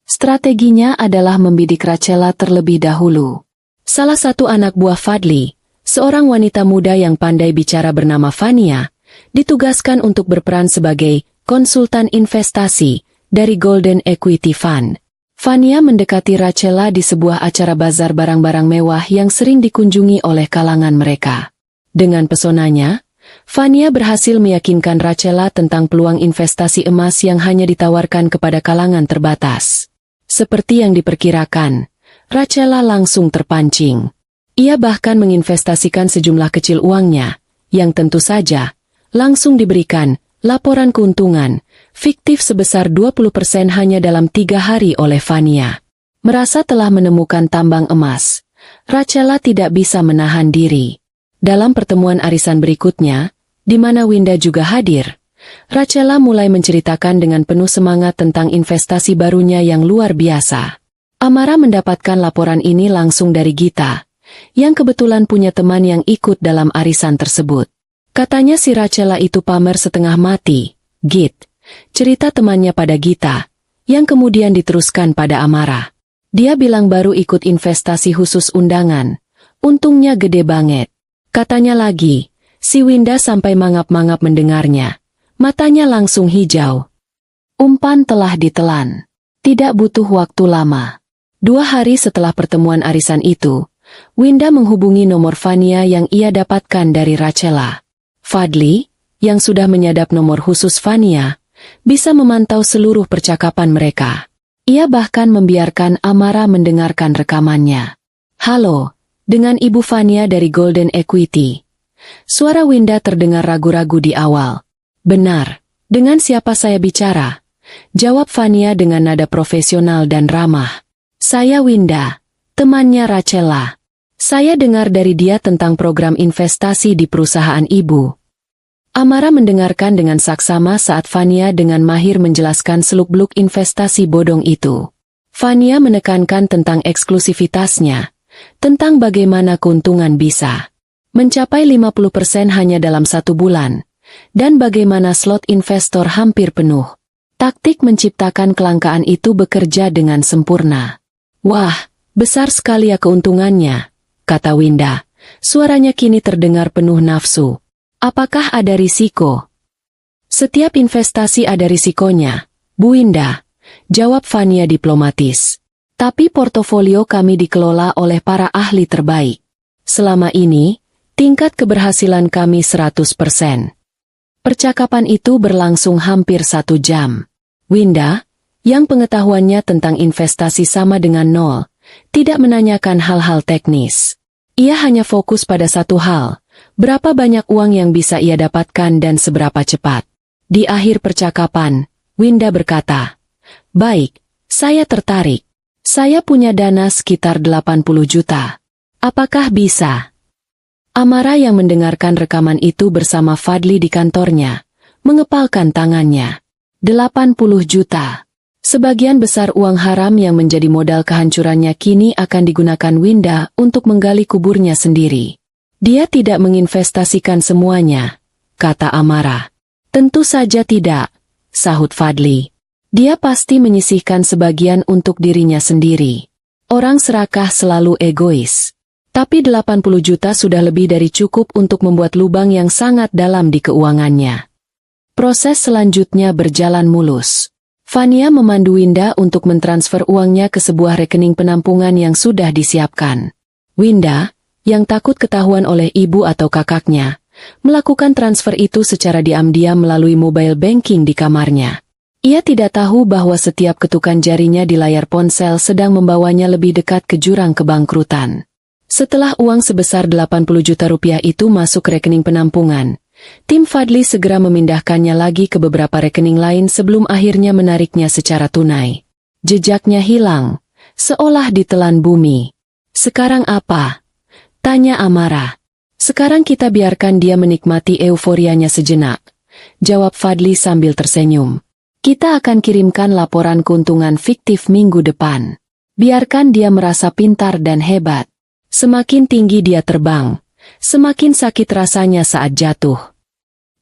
Strateginya adalah membidik Rachela terlebih dahulu. Salah satu anak buah Fadli, seorang wanita muda yang pandai bicara bernama Fania, ditugaskan untuk berperan sebagai konsultan investasi dari Golden Equity Fund. Fania mendekati Rachela di sebuah acara bazar barang-barang mewah yang sering dikunjungi oleh kalangan mereka. Dengan pesonanya, Fania berhasil meyakinkan Rachela tentang peluang investasi emas yang hanya ditawarkan kepada kalangan terbatas. Seperti yang diperkirakan, Rachela langsung terpancing. Ia bahkan menginvestasikan sejumlah kecil uangnya, yang tentu saja, langsung diberikan laporan keuntungan, fiktif sebesar 20% hanya dalam 3 hari oleh Fania. Merasa telah menemukan tambang emas, Rachela tidak bisa menahan diri. Dalam pertemuan arisan berikutnya, di mana Winda juga hadir, Rachela mulai menceritakan dengan penuh semangat tentang investasi barunya yang luar biasa. Amara mendapatkan laporan ini langsung dari Gita, yang kebetulan punya teman yang ikut dalam arisan tersebut. Katanya si Rachela itu pamer setengah mati. Git, cerita temannya pada Gita, yang kemudian diteruskan pada Amara. Dia bilang baru ikut investasi khusus undangan. Untungnya gede banget. Katanya lagi, si Winda sampai mangap-mangap mendengarnya. Matanya langsung hijau. Umpan telah ditelan. Tidak butuh waktu lama. 2 hari setelah pertemuan arisan itu, Winda menghubungi nomor Fania yang ia dapatkan dari Rachela. Fadli, yang sudah menyadap nomor khusus Fania, bisa memantau seluruh percakapan mereka. Ia bahkan membiarkan Amara mendengarkan rekamannya. Halo, dengan Ibu Fania dari Golden Equity. Suara Winda terdengar ragu-ragu di awal. Benar, dengan siapa saya bicara? Jawab Fania dengan nada profesional dan ramah. Saya Winda, temannya Rachela. Saya dengar dari dia tentang program investasi di perusahaan ibu. Amara mendengarkan dengan saksama saat Fania dengan mahir menjelaskan seluk-beluk investasi bodong itu. Fania menekankan tentang eksklusivitasnya, tentang bagaimana keuntungan bisa mencapai 50% hanya dalam 1 bulan, dan bagaimana slot investor hampir penuh. Taktik menciptakan kelangkaan itu bekerja dengan sempurna. Wah, besar sekali ya keuntungannya, kata Winda. Suaranya kini terdengar penuh nafsu. Apakah ada risiko? Setiap investasi ada risikonya, Bu Winda, jawab Fania diplomatis. Tapi portofolio kami dikelola oleh para ahli terbaik. Selama ini, tingkat keberhasilan kami 100%. Percakapan itu berlangsung hampir 1 jam. Winda, yang pengetahuannya tentang investasi sama dengan nol, tidak menanyakan hal-hal teknis. Ia hanya fokus pada satu hal. Berapa banyak uang yang bisa ia dapatkan dan seberapa cepat. Di akhir percakapan, Winda berkata, "Baik, saya tertarik. Saya punya dana sekitar 80 juta. Apakah bisa?" Amara yang mendengarkan rekaman itu bersama Fadli di kantornya, mengepalkan tangannya. 80 juta. Sebagian besar uang haram yang menjadi modal kehancurannya kini akan digunakan Winda untuk menggali kuburnya sendiri. Dia tidak menginvestasikan semuanya, kata Amara. Tentu saja tidak, sahut Fadli. Dia pasti menyisihkan sebagian untuk dirinya sendiri. Orang serakah selalu egois. Tapi 80 juta sudah lebih dari cukup untuk membuat lubang yang sangat dalam di keuangannya. Proses selanjutnya berjalan mulus. Fania memandu Winda untuk mentransfer uangnya ke sebuah rekening penampungan yang sudah disiapkan. Winda, yang takut ketahuan oleh ibu atau kakaknya, melakukan transfer itu secara diam-diam melalui mobile banking di kamarnya. Ia tidak tahu bahwa setiap ketukan jarinya di layar ponsel sedang membawanya lebih dekat ke jurang kebangkrutan. Setelah uang sebesar 80 juta rupiah itu masuk ke rekening penampungan, tim Fadli segera memindahkannya lagi ke beberapa rekening lain sebelum akhirnya menariknya secara tunai. Jejaknya hilang, seolah ditelan bumi. Sekarang apa? Tanya Amara. Sekarang kita biarkan dia menikmati euforianya sejenak, jawab Fadli sambil tersenyum. Kita akan kirimkan laporan keuntungan fiktif minggu depan. Biarkan dia merasa pintar dan hebat. Semakin tinggi dia terbang, semakin sakit rasanya saat jatuh.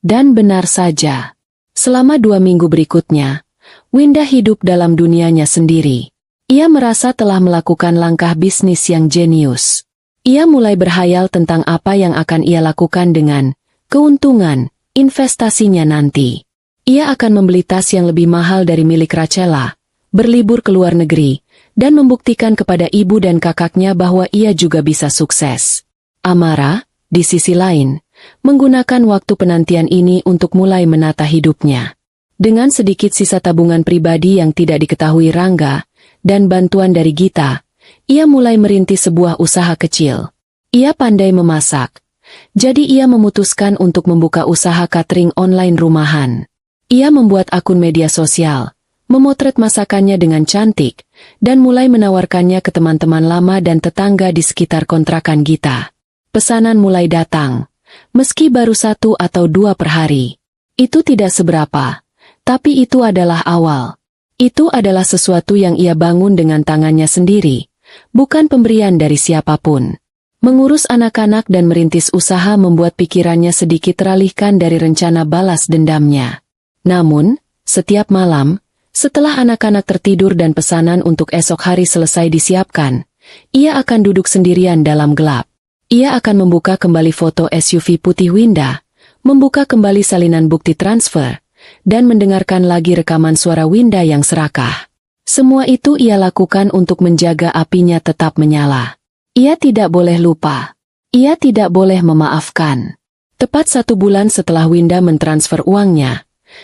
Dan benar saja. Selama 2 minggu berikutnya, Winda hidup dalam dunianya sendiri. Ia merasa telah melakukan langkah bisnis yang jenius. Ia mulai berhayal tentang apa yang akan ia lakukan dengan keuntungan investasinya nanti. Ia akan membeli tas yang lebih mahal dari milik Rachela, berlibur ke luar negeri, dan membuktikan kepada ibu dan kakaknya bahwa ia juga bisa sukses. Amara, di sisi lain, menggunakan waktu penantian ini untuk mulai menata hidupnya. Dengan sedikit sisa tabungan pribadi yang tidak diketahui Rangga, dan bantuan dari Gita, ia mulai merintis sebuah usaha kecil. Ia pandai memasak. Jadi ia memutuskan untuk membuka usaha catering online rumahan. Ia membuat akun media sosial, memotret masakannya dengan cantik, dan mulai menawarkannya ke teman-teman lama dan tetangga di sekitar kontrakan Gita. Pesanan mulai datang, meski baru 1 atau 2 per hari. Itu tidak seberapa, tapi itu adalah awal. Itu adalah sesuatu yang ia bangun dengan tangannya sendiri, bukan pemberian dari siapapun. Mengurus anak-anak dan merintis usaha membuat pikirannya sedikit teralihkan dari rencana balas dendamnya. Namun, setiap malam, setelah anak-anak tertidur dan pesanan untuk esok hari selesai disiapkan, ia akan duduk sendirian dalam gelap. Ia akan membuka kembali foto SUV putih Winda, membuka kembali salinan bukti transfer, dan mendengarkan lagi rekaman suara Winda yang serakah. Semua itu ia lakukan untuk menjaga apinya tetap menyala. Ia tidak boleh lupa. Ia tidak boleh memaafkan. Tepat 1 bulan setelah Winda mentransfer uangnya,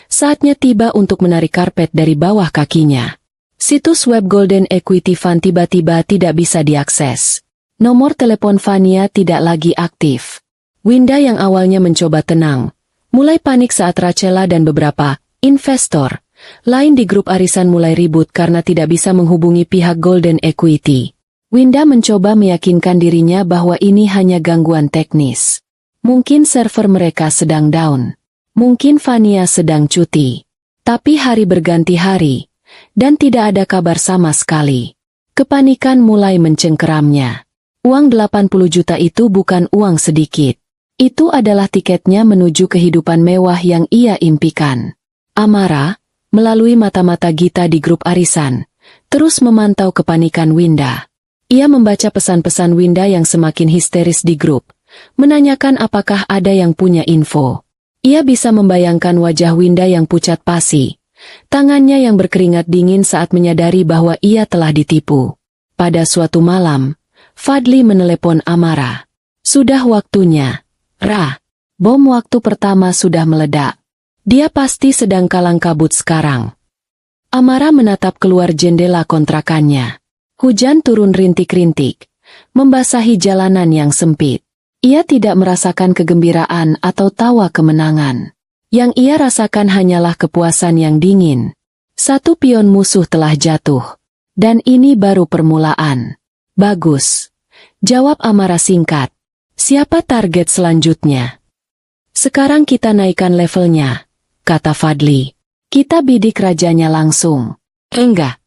saatnya tiba untuk menarik karpet dari bawah kakinya. Situs web Golden Equity Fund tiba-tiba tidak bisa diakses. Nomor telepon Fania tidak lagi aktif. Winda yang awalnya mencoba tenang, mulai panik saat Rachela dan beberapa investor lain di grup arisan mulai ribut karena tidak bisa menghubungi pihak Golden Equity. Winda mencoba meyakinkan dirinya bahwa ini hanya gangguan teknis. Mungkin server mereka sedang down. Mungkin Fania sedang cuti. Tapi hari berganti hari, dan tidak ada kabar sama sekali. Kepanikan mulai mencengkeramnya. Uang 80 juta itu bukan uang sedikit. Itu adalah tiketnya menuju kehidupan mewah yang ia impikan. Amara, melalui mata-mata Gita di grup arisan, terus memantau kepanikan Winda. Ia membaca pesan-pesan Winda yang semakin histeris di grup, menanyakan apakah ada yang punya info. Ia bisa membayangkan wajah Winda yang pucat pasi, tangannya yang berkeringat dingin saat menyadari bahwa ia telah ditipu. Pada suatu malam, Fadli menelepon Amara. Sudah waktunya, Ra. Bom waktu pertama sudah meledak. Dia pasti sedang kalang kabut sekarang. Amara menatap keluar jendela kontrakannya. Hujan turun rintik-rintik, membasahi jalanan yang sempit. Ia tidak merasakan kegembiraan atau tawa kemenangan. Yang ia rasakan hanyalah kepuasan yang dingin. Satu pion musuh telah jatuh. Dan ini baru permulaan. Bagus. Jawab Amara singkat. Siapa target selanjutnya? Sekarang kita naikkan levelnya, kata Fadli. Kita bidik rajanya langsung. Enggak.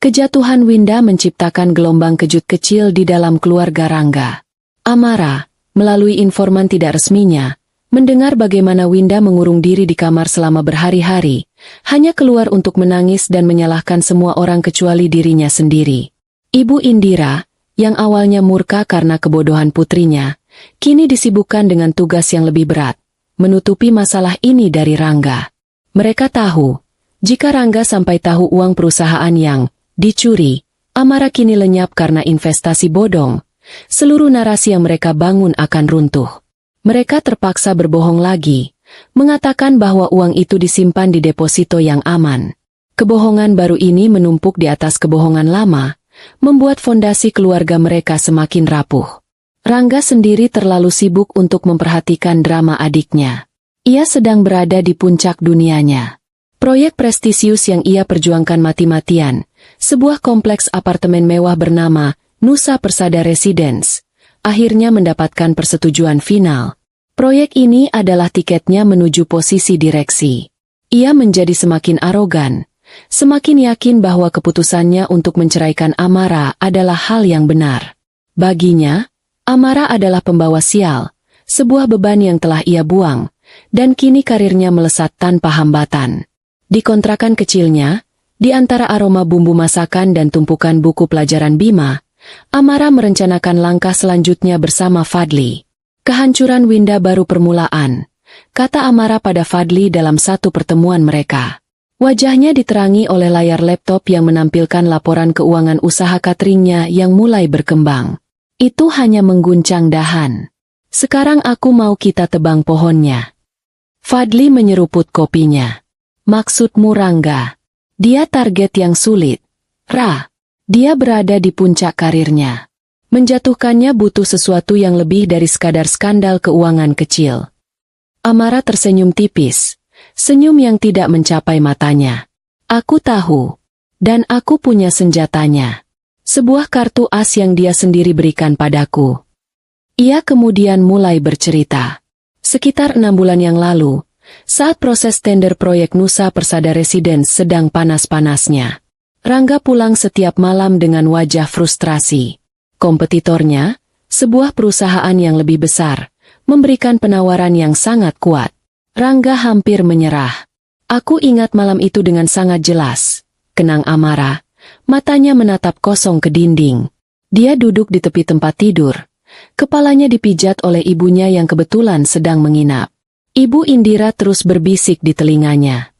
Kejatuhan Winda menciptakan gelombang kejut kecil di dalam keluarga Rangga. Amara, melalui informan tidak resminya, mendengar bagaimana Winda mengurung diri di kamar selama berhari-hari, hanya keluar untuk menangis dan menyalahkan semua orang kecuali dirinya sendiri. Ibu Indira, yang awalnya murka karena kebodohan putrinya, kini disibukkan dengan tugas yang lebih berat, menutupi masalah ini dari Rangga. Mereka tahu, jika Rangga sampai tahu uang perusahaan yang dicuri, Amara kini lenyap karena investasi bodong. Seluruh narasi yang mereka bangun akan runtuh. Mereka terpaksa berbohong lagi, mengatakan bahwa uang itu disimpan di deposito yang aman. Kebohongan baru ini menumpuk di atas kebohongan lama, membuat fondasi keluarga mereka semakin rapuh. Rangga sendiri terlalu sibuk untuk memperhatikan drama adiknya. Ia sedang berada di puncak dunianya. Proyek prestisius yang ia perjuangkan mati-matian, sebuah kompleks apartemen mewah bernama Nusa Persada Residence, akhirnya mendapatkan persetujuan final. Proyek ini adalah tiketnya menuju posisi direksi. Ia menjadi semakin arogan, semakin yakin bahwa keputusannya untuk menceraikan Amara adalah hal yang benar. Baginya, Amara adalah pembawa sial, sebuah beban yang telah ia buang, dan kini karirnya melesat tanpa hambatan. Di kontrakan kecilnya, di antara aroma bumbu masakan dan tumpukan buku pelajaran Bima, Amara merencanakan langkah selanjutnya bersama Fadli. Kehancuran Winda baru permulaan, kata Amara pada Fadli dalam satu pertemuan mereka. Wajahnya diterangi oleh layar laptop yang menampilkan laporan keuangan usaha cateringnya yang mulai berkembang. Itu hanya mengguncang dahan. Sekarang aku mau kita tebang pohonnya. Fadli menyeruput kopinya. Maksudmu Rangga? Dia target yang sulit. Ra. Dia berada di puncak karirnya. Menjatuhkannya butuh sesuatu yang lebih dari sekadar skandal keuangan kecil. Amara tersenyum tipis. Senyum yang tidak mencapai matanya. Aku tahu. Dan aku punya senjatanya. Sebuah kartu as yang dia sendiri berikan padaku. Ia kemudian mulai bercerita. Sekitar 6 bulan yang lalu, saat proses tender proyek Nusa Persada Residence sedang panas-panasnya, Rangga pulang setiap malam dengan wajah frustrasi. Kompetitornya, sebuah perusahaan yang lebih besar, memberikan penawaran yang sangat kuat. Rangga hampir menyerah. Aku ingat malam itu dengan sangat jelas, kenang Amara. Matanya menatap kosong ke dinding. Dia duduk di tepi tempat tidur. Kepalanya dipijat oleh ibunya yang kebetulan sedang menginap. Ibu Indira terus berbisik di telinganya.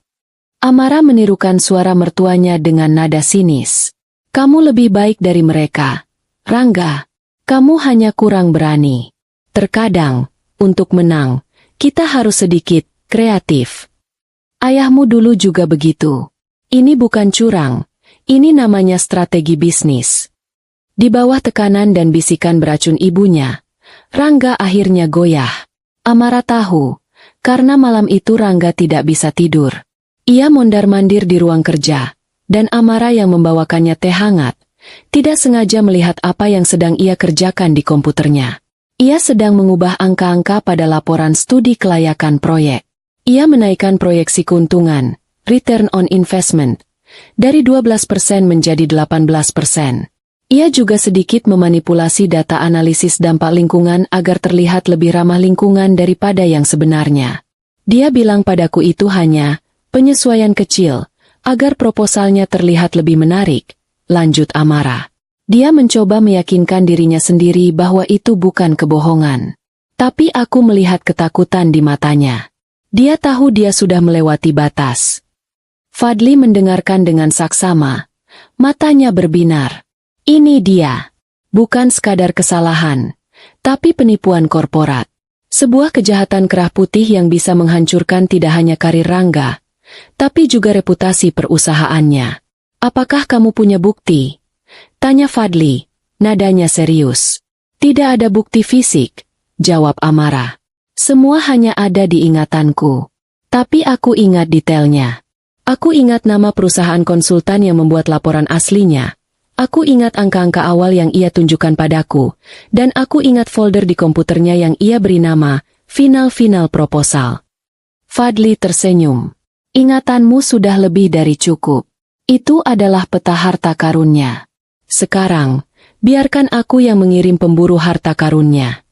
Amara menirukan suara mertuanya dengan nada sinis. Kamu lebih baik dari mereka. Rangga, kamu hanya kurang berani. Terkadang, untuk menang, kita harus sedikit kreatif. Ayahmu dulu juga begitu. Ini bukan curang. Ini namanya strategi bisnis. Di bawah tekanan dan bisikan beracun ibunya, Rangga akhirnya goyah. Amara tahu, karena malam itu Rangga tidak bisa tidur. Ia mondar-mandir di ruang kerja, dan Amara yang membawakannya teh hangat, tidak sengaja melihat apa yang sedang ia kerjakan di komputernya. Ia sedang mengubah angka-angka pada laporan studi kelayakan proyek. Ia menaikkan proyeksi keuntungan, return on investment, dari 12% menjadi 18%. Ia juga sedikit memanipulasi data analisis dampak lingkungan agar terlihat lebih ramah lingkungan daripada yang sebenarnya. Dia bilang padaku itu hanya penyesuaian kecil, agar proposalnya terlihat lebih menarik, lanjut Amara. Dia mencoba meyakinkan dirinya sendiri bahwa itu bukan kebohongan. Tapi aku melihat ketakutan di matanya. Dia tahu dia sudah melewati batas. Fadli mendengarkan dengan saksama. Matanya berbinar. Ini dia. Bukan sekadar kesalahan, tapi penipuan korporat. Sebuah kejahatan kerah putih yang bisa menghancurkan tidak hanya karir Rangga, tapi juga reputasi perusahaannya. Apakah kamu punya bukti? Tanya Fadli, nadanya serius. Tidak ada bukti fisik, jawab Amara. Semua hanya ada di ingatanku. Tapi aku ingat detailnya. Aku ingat nama perusahaan konsultan yang membuat laporan aslinya. Aku ingat angka-angka awal yang ia tunjukkan padaku, dan aku ingat folder di komputernya yang ia beri nama, Final Proposal. Fadli tersenyum. Ingatanmu sudah lebih dari cukup. Itu adalah peta harta karunnya. Sekarang, biarkan aku yang mengirim pemburu harta karunnya.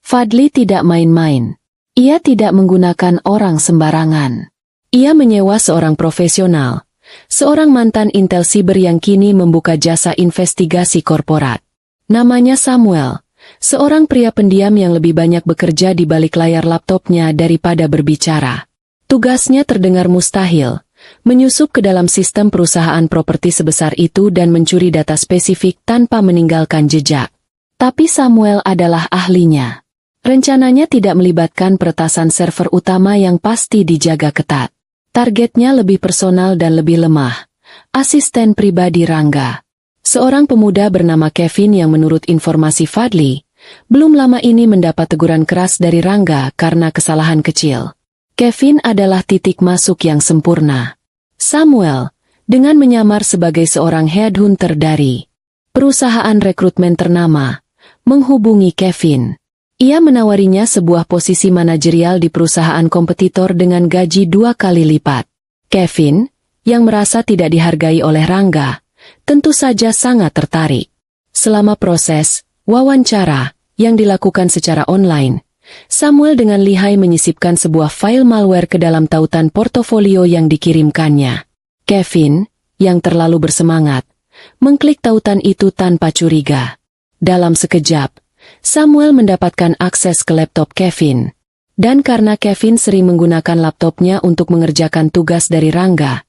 Fadli tidak main-main. Ia tidak menggunakan orang sembarangan. Ia menyewa seorang profesional. Seorang mantan intel siber yang kini membuka jasa investigasi korporat. Namanya Samuel, seorang pria pendiam yang lebih banyak bekerja di balik layar laptopnya daripada berbicara. Tugasnya terdengar mustahil, menyusup ke dalam sistem perusahaan properti sebesar itu dan mencuri data spesifik tanpa meninggalkan jejak. Tapi Samuel adalah ahlinya. Rencananya tidak melibatkan peretasan server utama yang pasti dijaga ketat. Targetnya lebih personal dan lebih lemah. Asisten pribadi Rangga. Seorang pemuda bernama Kevin yang menurut informasi Fadli, belum lama ini mendapat teguran keras dari Rangga karena kesalahan kecil. Kevin adalah titik masuk yang sempurna. Samuel, dengan menyamar sebagai seorang headhunter dari perusahaan rekrutmen ternama, menghubungi Kevin. Ia menawarinya sebuah posisi manajerial di perusahaan kompetitor dengan gaji 2 kali lipat. Kevin, yang merasa tidak dihargai oleh Rangga, tentu saja sangat tertarik. Selama proses wawancara yang dilakukan secara online, Samuel dengan lihai menyisipkan sebuah file malware ke dalam tautan portofolio yang dikirimkannya. Kevin, yang terlalu bersemangat, mengklik tautan itu tanpa curiga. Dalam sekejap, Samuel mendapatkan akses ke laptop Kevin. Dan karena Kevin sering menggunakan laptopnya untuk mengerjakan tugas dari Rangga,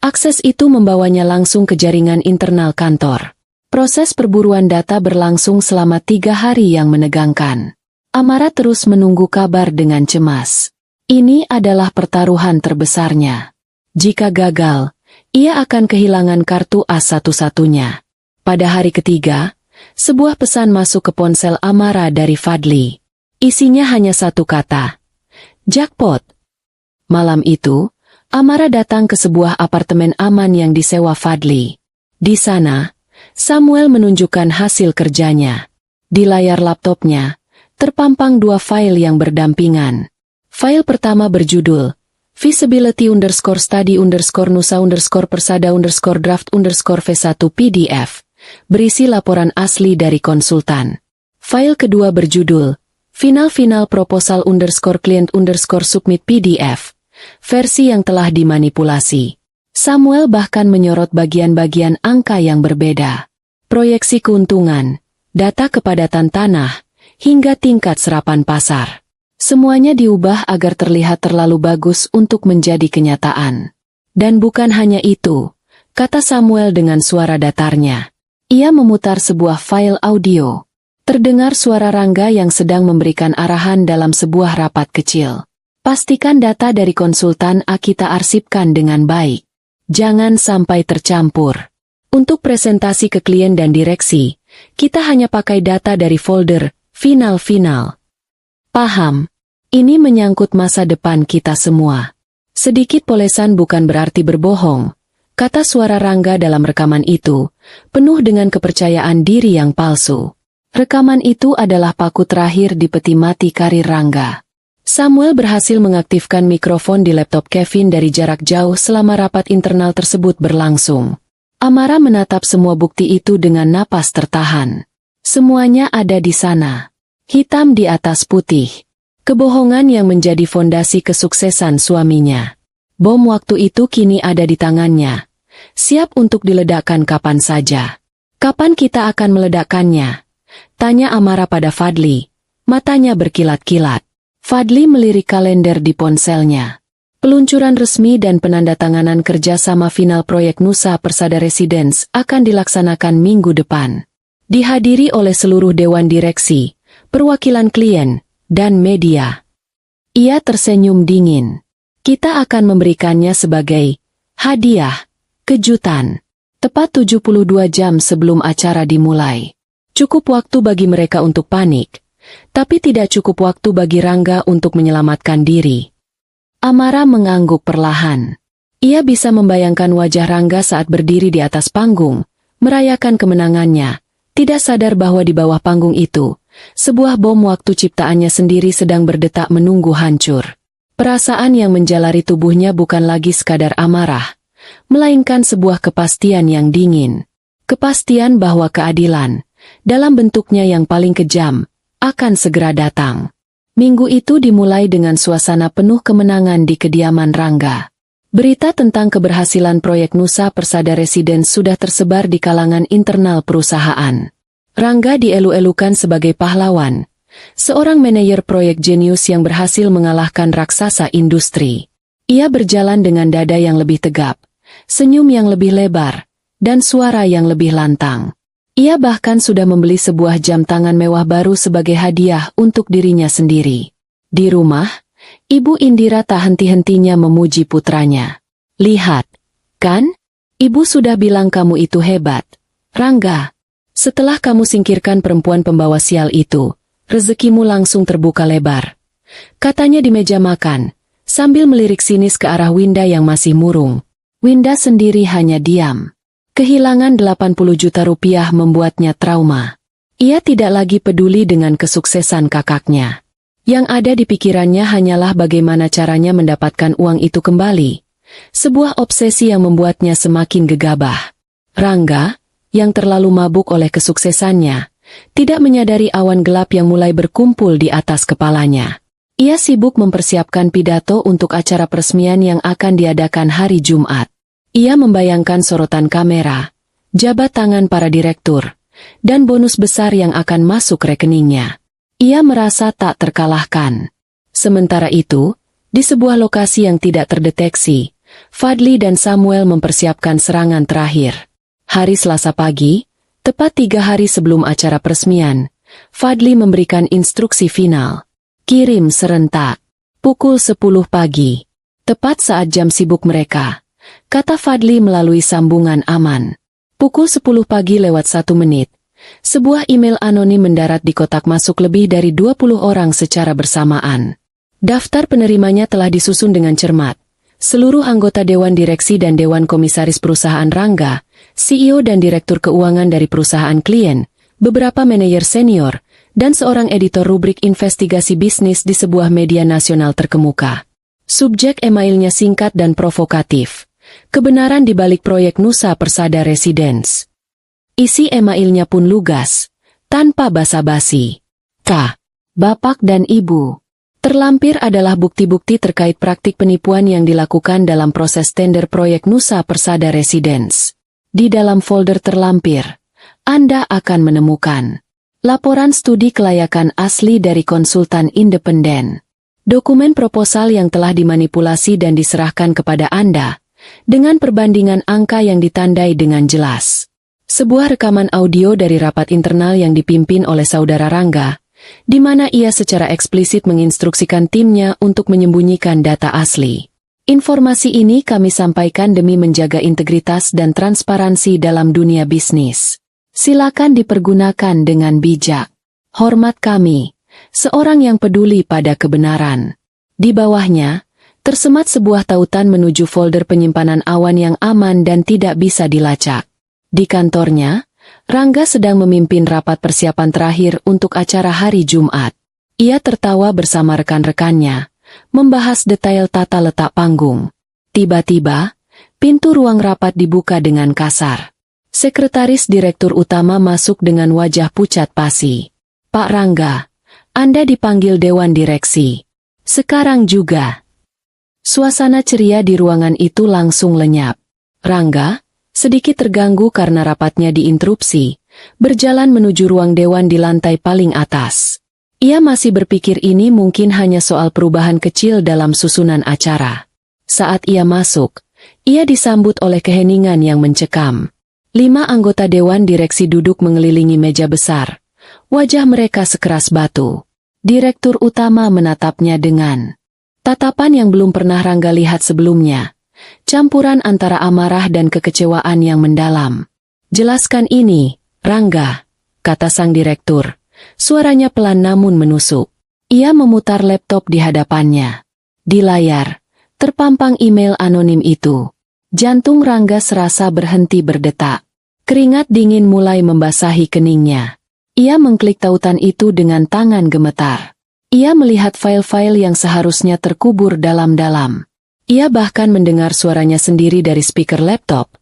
akses itu membawanya langsung ke jaringan internal kantor. Proses perburuan data berlangsung selama 3 hari yang menegangkan. Amara terus menunggu kabar dengan cemas. Ini adalah pertaruhan terbesarnya. Jika gagal, ia akan kehilangan kartu as satu-satunya. Pada hari ketiga, sebuah pesan masuk ke ponsel Amara dari Fadli. Isinya hanya satu kata. Jackpot. Malam itu, Amara datang ke sebuah apartemen aman yang disewa Fadli. Di sana, Samuel menunjukkan hasil kerjanya. Di layar laptopnya, terpampang 2 file yang berdampingan. File pertama berjudul Feasibility_Nusa_Persada_Draft_V1 PDF. Berisi laporan asli dari konsultan. File kedua berjudul Final Proposal_Client_Submit PDF. Versi yang telah dimanipulasi. Samuel bahkan menyorot bagian-bagian angka yang berbeda. Proyeksi keuntungan, data kepadatan tanah, hingga tingkat serapan pasar. Semuanya diubah agar terlihat terlalu bagus untuk menjadi kenyataan. Dan bukan hanya itu, kata Samuel dengan suara datarnya. Ia memutar sebuah file audio. Terdengar suara Rangga yang sedang memberikan arahan dalam sebuah rapat kecil. Pastikan data dari konsultan kita arsipkan dengan baik. Jangan sampai tercampur. Untuk presentasi ke klien dan direksi, Kita hanya pakai data dari folder final. Paham? Ini menyangkut masa depan kita semua. Sedikit polesan bukan berarti berbohong, kata suara Rangga dalam rekaman itu, penuh dengan kepercayaan diri yang palsu. Rekaman itu adalah paku terakhir di peti mati karir Rangga. Samuel berhasil mengaktifkan mikrofon di laptop Kevin dari jarak jauh selama rapat internal tersebut berlangsung. Amara menatap semua bukti itu dengan napas tertahan. Semuanya ada di sana. Hitam di atas putih. Kebohongan yang menjadi fondasi kesuksesan suaminya. Bom waktu itu kini ada di tangannya. Siap untuk diledakkan kapan saja. Kapan kita akan meledakkannya? Tanya Amara pada Fadli. Matanya berkilat-kilat. Fadli melirik kalender di ponselnya. Peluncuran resmi dan penandatanganan kerjasama final proyek Nusa Persada Residence akan dilaksanakan minggu depan. Dihadiri oleh seluruh dewan direksi, perwakilan klien, dan media. Ia tersenyum dingin. Kita akan memberikannya sebagai hadiah, kejutan. Tepat 72 jam sebelum acara dimulai. Cukup waktu bagi mereka untuk panik. Tapi tidak cukup waktu bagi Rangga untuk menyelamatkan diri. Amara mengangguk perlahan. Ia bisa membayangkan wajah Rangga saat berdiri di atas panggung, merayakan kemenangannya, tidak sadar bahwa di bawah panggung itu, sebuah bom waktu ciptaannya sendiri sedang berdetak menunggu hancur. Perasaan yang menjalari tubuhnya bukan lagi sekadar amarah, melainkan sebuah kepastian yang dingin. Kepastian bahwa keadilan, dalam bentuknya yang paling kejam, akan segera datang. Minggu itu dimulai dengan suasana penuh kemenangan di kediaman Rangga. Berita tentang keberhasilan proyek Nusa Persada Residence sudah tersebar di kalangan internal perusahaan. Rangga dielu-elukan sebagai pahlawan, seorang manajer proyek jenius yang berhasil mengalahkan raksasa industri. Ia berjalan dengan dada yang lebih tegap, senyum yang lebih lebar, dan suara yang lebih lantang. Ia bahkan sudah membeli sebuah jam tangan mewah baru sebagai hadiah untuk dirinya sendiri. Di rumah, Ibu Indira tak henti-hentinya memuji putranya. Lihat, kan? Ibu sudah bilang kamu itu hebat. Rangga, setelah kamu singkirkan perempuan pembawa sial itu, rezekimu langsung terbuka lebar. Katanya di meja makan, sambil melirik sinis ke arah Winda yang masih murung. Winda sendiri hanya diam. Kehilangan 80 juta rupiah membuatnya trauma. Ia tidak lagi peduli dengan kesuksesan kakaknya. Yang ada di pikirannya hanyalah bagaimana caranya mendapatkan uang itu kembali. Sebuah obsesi yang membuatnya semakin gegabah. Rangga, yang terlalu mabuk oleh kesuksesannya, tidak menyadari awan gelap yang mulai berkumpul di atas kepalanya. Ia sibuk mempersiapkan pidato untuk acara peresmian yang akan diadakan hari Jumat. Ia membayangkan sorotan kamera, jabat tangan para direktur, dan bonus besar yang akan masuk rekeningnya. Ia merasa tak terkalahkan. Sementara itu, di sebuah lokasi yang tidak terdeteksi, Fadli dan Samuel mempersiapkan serangan terakhir. Hari Selasa pagi, tepat 3 hari sebelum acara peresmian, Fadli memberikan instruksi final. Kirim serentak. Pukul 10 pagi. Tepat saat jam sibuk mereka. Kata Fadli melalui sambungan aman. Pukul 10 pagi lewat 1 menit. Sebuah email anonim mendarat di kotak masuk lebih dari 20 orang secara bersamaan. Daftar penerimanya telah disusun dengan cermat. Seluruh anggota Dewan Direksi dan Dewan Komisaris Perusahaan Rangga, CEO dan Direktur Keuangan dari perusahaan klien, beberapa manajer senior, dan seorang editor rubrik investigasi bisnis di sebuah media nasional terkemuka. Subjek emailnya singkat dan provokatif. Kebenaran di balik proyek Nusa Persada Residence. Isi emailnya pun lugas, tanpa basa-basi. K. Bapak dan Ibu. Terlampir adalah bukti-bukti terkait praktik penipuan yang dilakukan dalam proses tender proyek Nusa Persada Residence. Di dalam folder terlampir, Anda akan menemukan laporan studi kelayakan asli dari konsultan independen. Dokumen proposal yang telah dimanipulasi dan diserahkan kepada Anda, dengan perbandingan angka yang ditandai dengan jelas. Sebuah rekaman audio dari rapat internal yang dipimpin oleh saudara Rangga, di mana ia secara eksplisit menginstruksikan timnya untuk menyembunyikan data asli. Informasi ini kami sampaikan demi menjaga integritas dan transparansi dalam dunia bisnis. Silakan dipergunakan dengan bijak. Hormat kami, seorang yang peduli pada kebenaran. Di bawahnya, tersemat sebuah tautan menuju folder penyimpanan awan yang aman dan tidak bisa dilacak. Di kantornya, Rangga sedang memimpin rapat persiapan terakhir untuk acara hari Jumat. Ia tertawa bersama rekan-rekannya, membahas detail tata letak panggung. Tiba-tiba, pintu ruang rapat dibuka dengan kasar. Sekretaris Direktur Utama masuk dengan wajah pucat pasi. Pak Rangga, Anda dipanggil Dewan Direksi. Sekarang juga. Suasana ceria di ruangan itu langsung lenyap. Rangga, sedikit terganggu karena rapatnya diinterupsi, berjalan menuju ruang dewan di lantai paling atas. Ia masih berpikir ini mungkin hanya soal perubahan kecil dalam susunan acara. Saat ia masuk, ia disambut oleh keheningan yang mencekam. 5 anggota Dewan Direksi duduk mengelilingi meja besar. Wajah mereka sekeras batu. Direktur Utama menatapnya dengan tatapan yang belum pernah Rangga lihat sebelumnya. Campuran antara amarah dan kekecewaan yang mendalam. Jelaskan ini, Rangga, kata sang direktur. Suaranya pelan namun menusuk. Ia memutar laptop di hadapannya. Di layar, terpampang email anonim itu. Jantung Rangga serasa berhenti berdetak. Keringat dingin mulai membasahi keningnya. Ia mengklik tautan itu dengan tangan gemetar. Ia melihat file-file yang seharusnya terkubur dalam-dalam. Ia bahkan mendengar suaranya sendiri dari speaker laptop,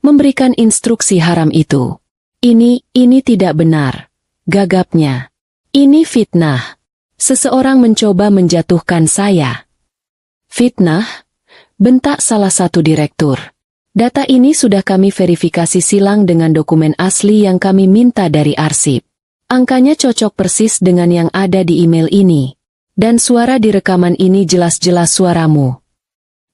memberikan instruksi haram itu. Ini tidak benar, gagapnya. Ini fitnah. Seseorang mencoba menjatuhkan saya. Fitnah? Bentak salah satu direktur. Data ini sudah kami verifikasi silang dengan dokumen asli yang kami minta dari arsip. Angkanya cocok persis dengan yang ada di email ini. Dan suara di rekaman ini jelas-jelas suaramu.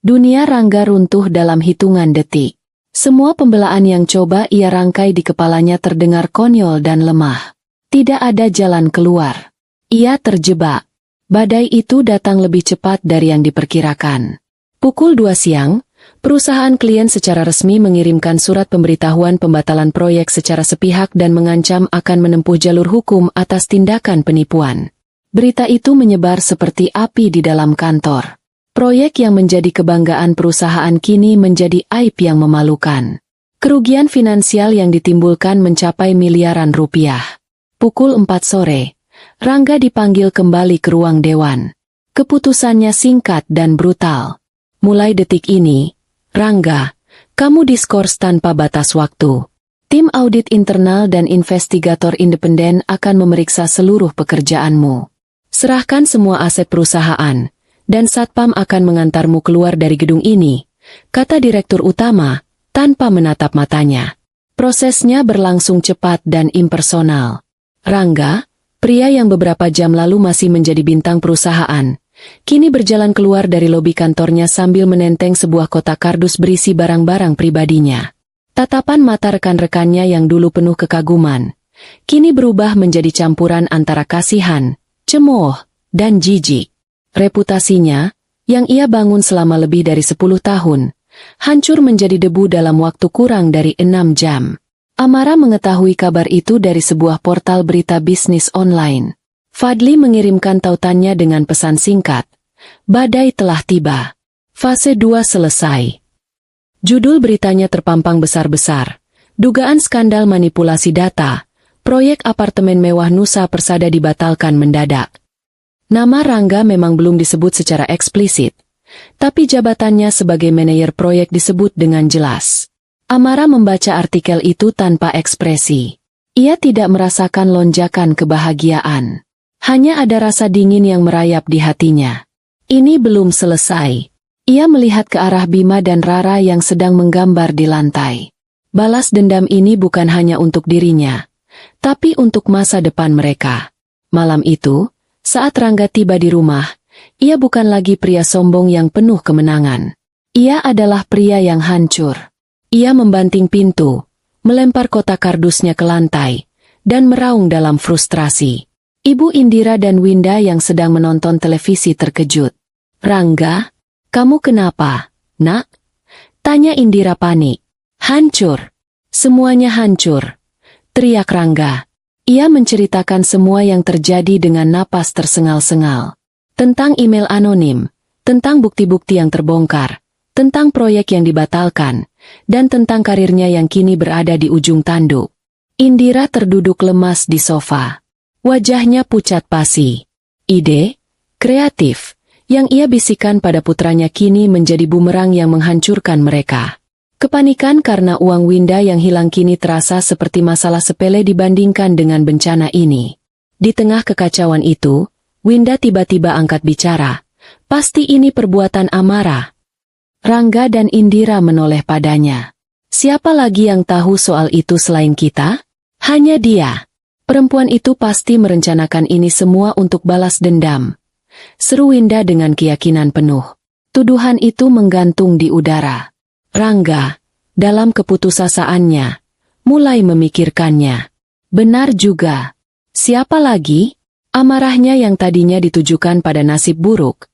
Dunia Rangga runtuh dalam hitungan detik. Semua pembelaan yang coba ia rangkai di kepalanya terdengar konyol dan lemah. Tidak ada jalan keluar. Ia terjebak. Badai itu datang lebih cepat dari yang diperkirakan. Pukul 2 siang, perusahaan klien secara resmi mengirimkan surat pemberitahuan pembatalan proyek secara sepihak dan mengancam akan menempuh jalur hukum atas tindakan penipuan. Berita itu menyebar seperti api di dalam kantor. Proyek yang menjadi kebanggaan perusahaan kini menjadi aib yang memalukan. Kerugian finansial yang ditimbulkan mencapai miliaran rupiah. Pukul 4 sore, Rangga dipanggil kembali ke ruang dewan. Keputusannya singkat dan brutal. Mulai detik ini, Rangga, kamu diskors tanpa batas waktu. Tim audit internal dan investigator independen akan memeriksa seluruh pekerjaanmu. Serahkan semua aset perusahaan, dan Satpam akan mengantarmu keluar dari gedung ini, kata Direktur Utama, tanpa menatap matanya. Prosesnya berlangsung cepat dan impersonal. Rangga, pria yang beberapa jam lalu masih menjadi bintang perusahaan, kini berjalan keluar dari lobi kantornya sambil menenteng sebuah kotak kardus berisi barang-barang pribadinya. Tatapan mata rekan-rekannya yang dulu penuh kekaguman, kini berubah menjadi campuran antara kasihan, cemooh, dan jijik. Reputasinya, yang ia bangun selama lebih dari 10 tahun, hancur menjadi debu dalam waktu kurang dari 6 jam. Amara mengetahui kabar itu dari sebuah portal berita bisnis online. Fadli mengirimkan tautannya dengan pesan singkat. Badai telah tiba. Fase 2 selesai. Judul beritanya terpampang besar-besar. Dugaan skandal manipulasi data. Proyek apartemen mewah Nusa Persada dibatalkan mendadak. Nama Rangga memang belum disebut secara eksplisit. Tapi jabatannya sebagai manajer proyek disebut dengan jelas. Amara membaca artikel itu tanpa ekspresi. Ia tidak merasakan lonjakan kebahagiaan. Hanya ada rasa dingin yang merayap di hatinya. Ini belum selesai. Ia melihat ke arah Bima dan Rara yang sedang menggambar di lantai. Balas dendam ini bukan hanya untuk dirinya, tapi untuk masa depan mereka. Malam itu, saat Rangga tiba di rumah, ia bukan lagi pria sombong yang penuh kemenangan. Ia adalah pria yang hancur. Ia membanting pintu, melempar kotak kardusnya ke lantai, dan meraung dalam frustrasi. Ibu Indira dan Winda yang sedang menonton televisi terkejut. Rangga, kamu kenapa, nak? Tanya Indira panik. Hancur. Semuanya hancur. teriak Rangga. Ia menceritakan semua yang terjadi dengan napas tersengal-sengal. Tentang email anonim, tentang bukti-bukti yang terbongkar, tentang proyek yang dibatalkan, dan tentang karirnya yang kini berada di ujung tanduk. Indira terduduk lemas di sofa. Wajahnya pucat pasi. Ide, kreatif, yang ia bisikan pada putranya kini menjadi bumerang yang menghancurkan mereka. Kepanikan karena uang Winda yang hilang kini terasa seperti masalah sepele dibandingkan dengan bencana ini. Di tengah kekacauan itu, Winda tiba-tiba angkat bicara. Pasti ini perbuatan Amara. Rangga dan Indira menoleh padanya. Siapa lagi yang tahu soal itu selain kita? Hanya dia. Perempuan itu pasti merencanakan ini semua untuk balas dendam. Seru Winda dengan keyakinan penuh. Tuduhan itu menggantung di udara. Rangga, dalam keputusasaannya, mulai memikirkannya. Benar juga. Siapa lagi? Amarahnya yang tadinya ditujukan pada nasib buruk,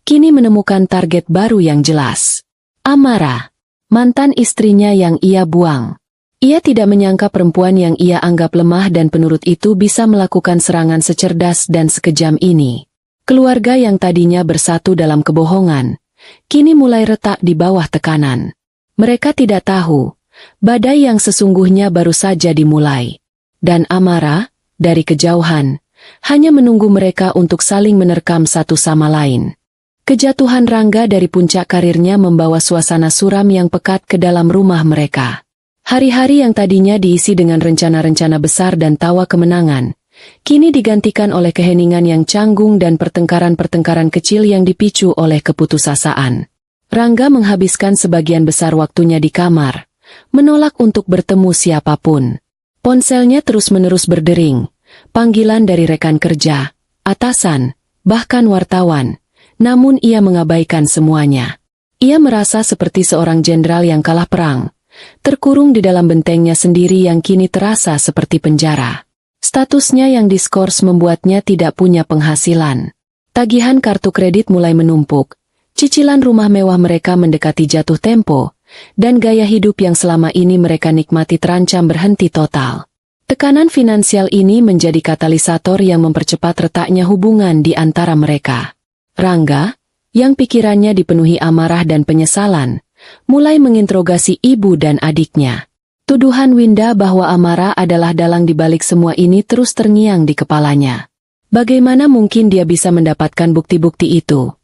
kini menemukan target baru yang jelas. Amara, mantan istrinya yang ia buang. Ia tidak menyangka perempuan yang ia anggap lemah dan penurut itu bisa melakukan serangan secerdas dan sekejam ini. Keluarga yang tadinya bersatu dalam kebohongan, kini mulai retak di bawah tekanan. Mereka tidak tahu, badai yang sesungguhnya baru saja dimulai. Dan Amara, dari kejauhan, hanya menunggu mereka untuk saling menerkam satu sama lain. Kejatuhan Rangga dari puncak karirnya membawa suasana suram yang pekat ke dalam rumah mereka. Hari-hari yang tadinya diisi dengan rencana-rencana besar dan tawa kemenangan, kini digantikan oleh keheningan yang canggung dan pertengkaran-pertengkaran kecil yang dipicu oleh keputusasaan. Rangga menghabiskan sebagian besar waktunya di kamar, menolak untuk bertemu siapapun. Ponselnya terus-menerus berdering, panggilan dari rekan kerja, atasan, bahkan wartawan, namun ia mengabaikan semuanya. Ia merasa seperti seorang jenderal yang kalah perang, terkurung di dalam bentengnya sendiri yang kini terasa seperti penjara. Statusnya yang diskors membuatnya tidak punya penghasilan. Tagihan kartu kredit mulai menumpuk. Cicilan rumah mewah mereka mendekati jatuh tempo, dan gaya hidup yang selama ini mereka nikmati terancam berhenti total. Tekanan finansial ini menjadi katalisator yang mempercepat retaknya hubungan di antara mereka. Rangga, yang pikirannya dipenuhi amarah dan penyesalan, mulai menginterogasi ibu dan adiknya. Tuduhan Winda bahwa Amara adalah dalang di balik semua ini terus terngiang di kepalanya. Bagaimana mungkin dia bisa mendapatkan bukti-bukti itu?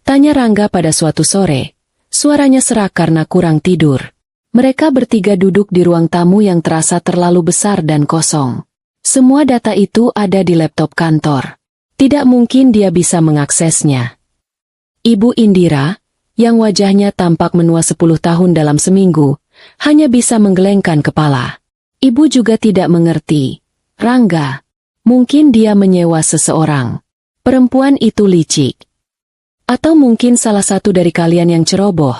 Tanya Rangga pada suatu sore. Suaranya serak karena kurang tidur. Mereka bertiga duduk di ruang tamu yang terasa terlalu besar dan kosong. Semua data itu ada di laptop kantor. Tidak mungkin dia bisa mengaksesnya. Ibu Indira, yang wajahnya tampak menua 10 tahun dalam seminggu, hanya bisa menggelengkan kepala. Ibu juga tidak mengerti. Rangga, mungkin dia menyewa seseorang. Perempuan itu licik. Atau mungkin salah satu dari kalian yang ceroboh.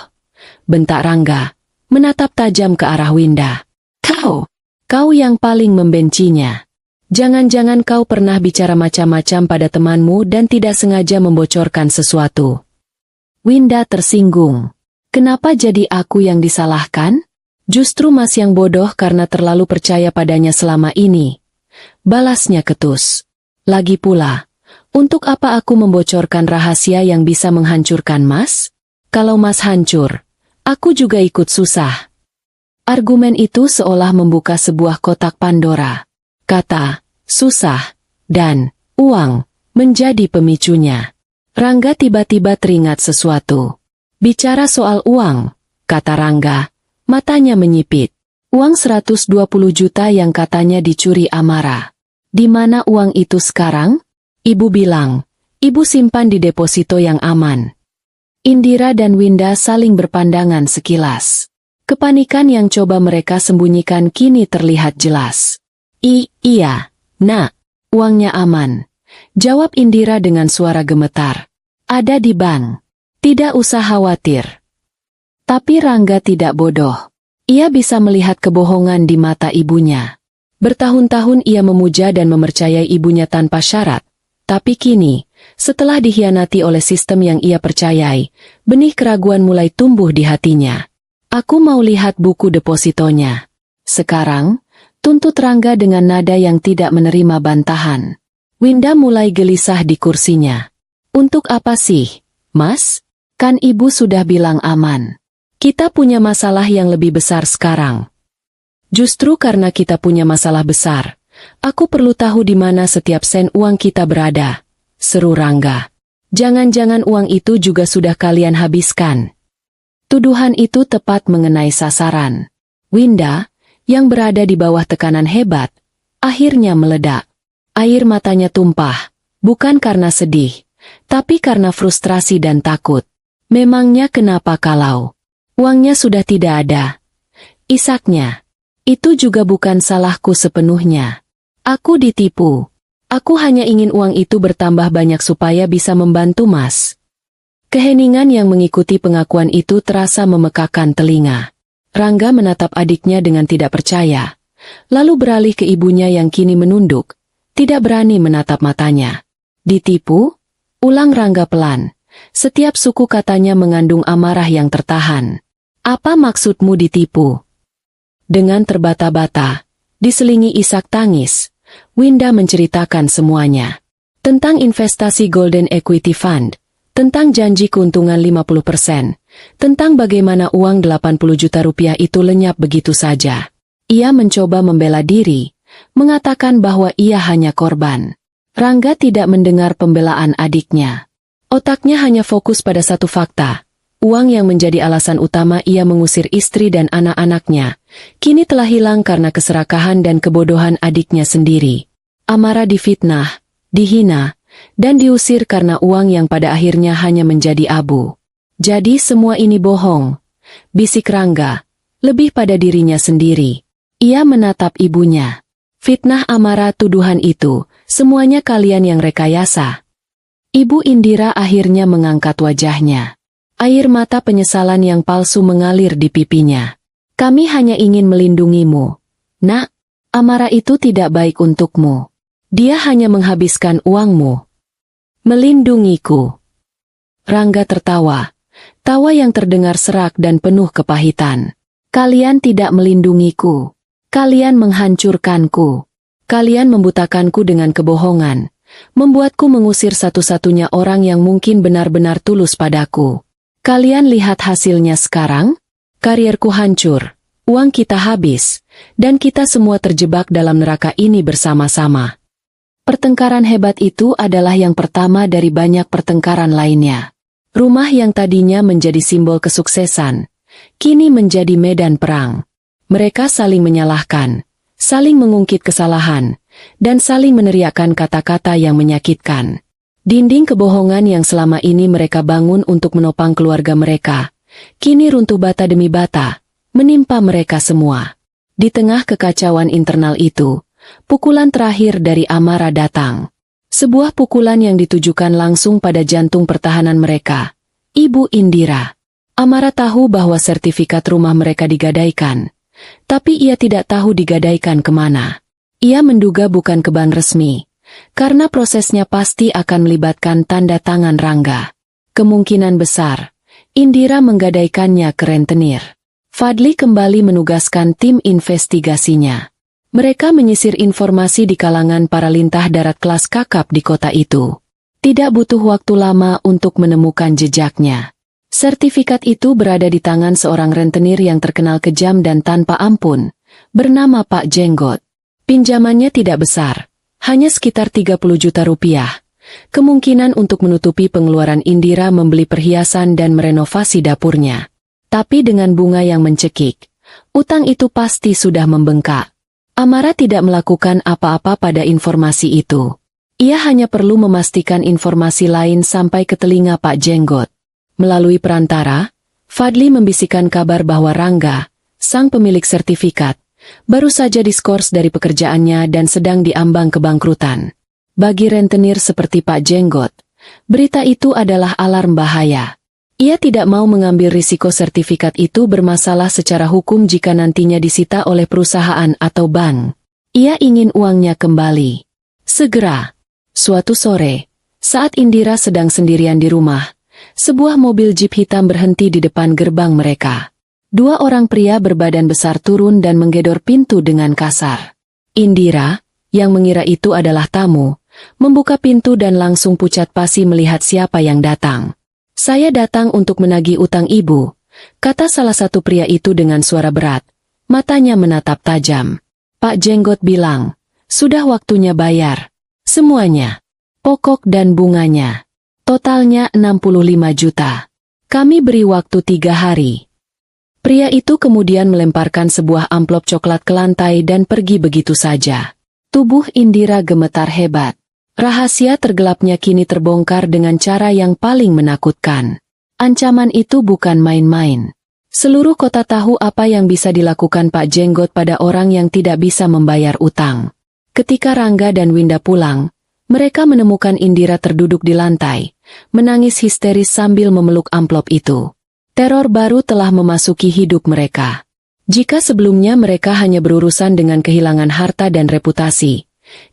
Bentak Rangga, menatap tajam ke arah Winda. Kau yang paling membencinya. Jangan-jangan kau pernah bicara macam-macam pada temanmu dan tidak sengaja membocorkan sesuatu. Winda tersinggung. Kenapa jadi aku yang disalahkan? Justru Mas yang bodoh karena terlalu percaya padanya selama ini. Balasnya ketus. Lagi pula, untuk apa aku membocorkan rahasia yang bisa menghancurkan Mas? Kalau Mas hancur, aku juga ikut susah. Argumen itu seolah membuka sebuah kotak Pandora. Kata, susah, dan uang menjadi pemicunya. Rangga tiba-tiba teringat sesuatu. Bicara soal uang, kata Rangga, matanya menyipit. Uang 120 juta yang katanya dicuri Amara. Di mana uang itu sekarang? Ibu bilang, ibu simpan di deposito yang aman. Indira dan Winda saling berpandangan sekilas. Kepanikan yang coba mereka sembunyikan kini terlihat jelas. Iya, nak, uangnya aman. Jawab Indira dengan suara gemetar. Ada di bank. Tidak usah khawatir. Tapi Rangga tidak bodoh. Ia bisa melihat kebohongan di mata ibunya. Bertahun-tahun ia memuja dan mempercayai ibunya tanpa syarat. Tapi kini, setelah dikhianati oleh sistem yang ia percayai, benih keraguan mulai tumbuh di hatinya. Aku mau lihat buku depositonya. Sekarang, tuntut Rangga dengan nada yang tidak menerima bantahan. Winda mulai gelisah di kursinya. Untuk apa sih, Mas? Kan ibu sudah bilang aman. Kita punya masalah yang lebih besar sekarang. Justru karena kita punya masalah besar, aku perlu tahu di mana setiap sen uang kita berada, seru Rangga. Jangan-jangan uang itu juga sudah kalian habiskan. Tuduhan itu tepat mengenai sasaran. Winda, yang berada di bawah tekanan hebat, akhirnya meledak. Air matanya tumpah, bukan karena sedih, tapi karena frustrasi dan takut. Memangnya kenapa kalau uangnya sudah tidak ada? Isaknya, itu juga bukan salahku sepenuhnya. Aku ditipu. Aku hanya ingin uang itu bertambah banyak supaya bisa membantu Mas. Keheningan yang mengikuti pengakuan itu terasa memekakan telinga. Rangga menatap adiknya dengan tidak percaya, lalu beralih ke ibunya yang kini menunduk, tidak berani menatap matanya. Ditipu? Ulang Rangga pelan. Setiap suku katanya mengandung amarah yang tertahan. Apa maksudmu ditipu? Dengan terbata-bata, diselingi isak tangis, Winda menceritakan semuanya. Tentang investasi Golden Equity Fund, tentang janji keuntungan 50%, tentang bagaimana uang 80 juta rupiah itu lenyap begitu saja. Ia mencoba membela diri, mengatakan bahwa ia hanya korban. Rangga tidak mendengar pembelaan adiknya. Otaknya hanya fokus pada satu fakta. Uang yang menjadi alasan utama ia mengusir istri dan anak-anaknya, kini telah hilang karena keserakahan dan kebodohan adiknya sendiri. Amara difitnah, dihina, dan diusir karena uang yang pada akhirnya hanya menjadi abu. Jadi semua ini bohong, bisik Rangga, lebih pada dirinya sendiri. Ia menatap ibunya. Fitnah Amara, tuduhan itu, semuanya kalian yang rekayasa. Ibu Indira akhirnya mengangkat wajahnya. Air mata penyesalan yang palsu mengalir di pipinya. Kami hanya ingin melindungimu. Nak, Amara itu tidak baik untukmu. Dia hanya menghabiskan uangmu. Melindungiku. Rangga tertawa. Tawa yang terdengar serak dan penuh kepahitan. Kalian tidak melindungiku. Kalian menghancurkanku. Kalian membutakanku dengan kebohongan. Membuatku mengusir satu-satunya orang yang mungkin benar-benar tulus padaku. Kalian lihat hasilnya sekarang? Karierku hancur, uang kita habis, dan kita semua terjebak dalam neraka ini bersama-sama. Pertengkaran hebat itu adalah yang pertama dari banyak pertengkaran lainnya. Rumah yang tadinya menjadi simbol kesuksesan, kini menjadi medan perang. Mereka saling menyalahkan, saling mengungkit kesalahan, dan saling meneriakkan kata-kata yang menyakitkan. Dinding kebohongan yang selama ini mereka bangun untuk menopang keluarga mereka, kini runtuh bata demi bata, menimpa mereka semua. Di tengah kekacauan internal itu, pukulan terakhir dari Amara datang. Sebuah pukulan yang ditujukan langsung pada jantung pertahanan mereka, Ibu Indira. Amara tahu bahwa sertifikat rumah mereka digadaikan, tapi ia tidak tahu digadaikan kemana. Ia menduga bukan ke bank resmi, karena prosesnya pasti akan melibatkan tanda tangan Rangga. Kemungkinan besar, Indira menggadaikannya ke rentenir. Fadli kembali menugaskan tim investigasinya. Mereka menyisir informasi di kalangan para lintah darat kelas kakap di kota itu. Tidak butuh waktu lama untuk menemukan jejaknya. Sertifikat itu berada di tangan seorang rentenir yang terkenal kejam dan tanpa ampun, bernama Pak Jenggot. Pinjamannya tidak besar, hanya sekitar 30 juta rupiah. Kemungkinan untuk menutupi pengeluaran Indira membeli perhiasan dan merenovasi dapurnya. Tapi dengan bunga yang mencekik, utang itu pasti sudah membengkak. Amara tidak melakukan apa-apa pada informasi itu. Ia hanya perlu memastikan informasi lain sampai ke telinga Pak Jenggot. Melalui perantara, Fadli membisikkan kabar bahwa Rangga, sang pemilik sertifikat, baru saja diskors dari pekerjaannya dan sedang diambang kebangkrutan. Bagi rentenir seperti Pak Jenggot, berita itu adalah alarm bahaya. Ia tidak mau mengambil risiko sertifikat itu bermasalah secara hukum jika nantinya disita oleh perusahaan atau bank. Ia ingin uangnya kembali. Segera. Suatu sore, saat Indira sedang sendirian di rumah, sebuah mobil jeep hitam berhenti di depan gerbang mereka. Dua orang pria berbadan besar turun dan menggedor pintu dengan kasar. Indira, yang mengira itu adalah tamu, membuka pintu dan langsung pucat pasi melihat siapa yang datang. "Saya datang untuk menagih utang ibu," kata salah satu pria itu dengan suara berat. Matanya menatap tajam. Pak Jenggot bilang, "Sudah waktunya bayar. Semuanya. Pokok dan bunganya. Totalnya 65 juta. Kami beri waktu 3 hari." Pria itu kemudian melemparkan sebuah amplop coklat ke lantai dan pergi begitu saja. Tubuh Indira gemetar hebat. Rahasia tergelapnya kini terbongkar dengan cara yang paling menakutkan. Ancaman itu bukan main-main. Seluruh kota tahu apa yang bisa dilakukan Pak Jenggot pada orang yang tidak bisa membayar utang. Ketika Rangga dan Winda pulang, mereka menemukan Indira terduduk di lantai, menangis histeris sambil memeluk amplop itu. Teror baru telah memasuki hidup mereka. Jika sebelumnya mereka hanya berurusan dengan kehilangan harta dan reputasi,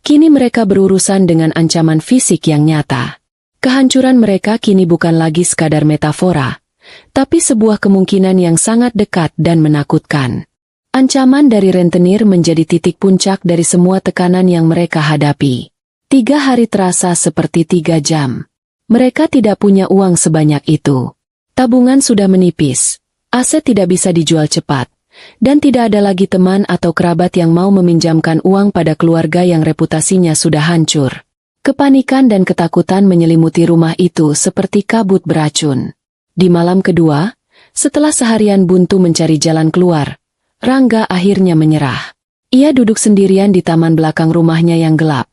kini mereka berurusan dengan ancaman fisik yang nyata. Kehancuran mereka kini bukan lagi sekadar metafora, tapi sebuah kemungkinan yang sangat dekat dan menakutkan. Ancaman dari rentenir menjadi titik puncak dari semua tekanan yang mereka hadapi. 3 hari terasa seperti 3 jam. Mereka tidak punya uang sebanyak itu. Tabungan sudah menipis, aset tidak bisa dijual cepat, dan tidak ada lagi teman atau kerabat yang mau meminjamkan uang pada keluarga yang reputasinya sudah hancur. Kepanikan dan ketakutan menyelimuti rumah itu seperti kabut beracun. Di malam kedua, setelah seharian buntu mencari jalan keluar, Rangga akhirnya menyerah. Ia duduk sendirian di taman belakang rumahnya yang gelap,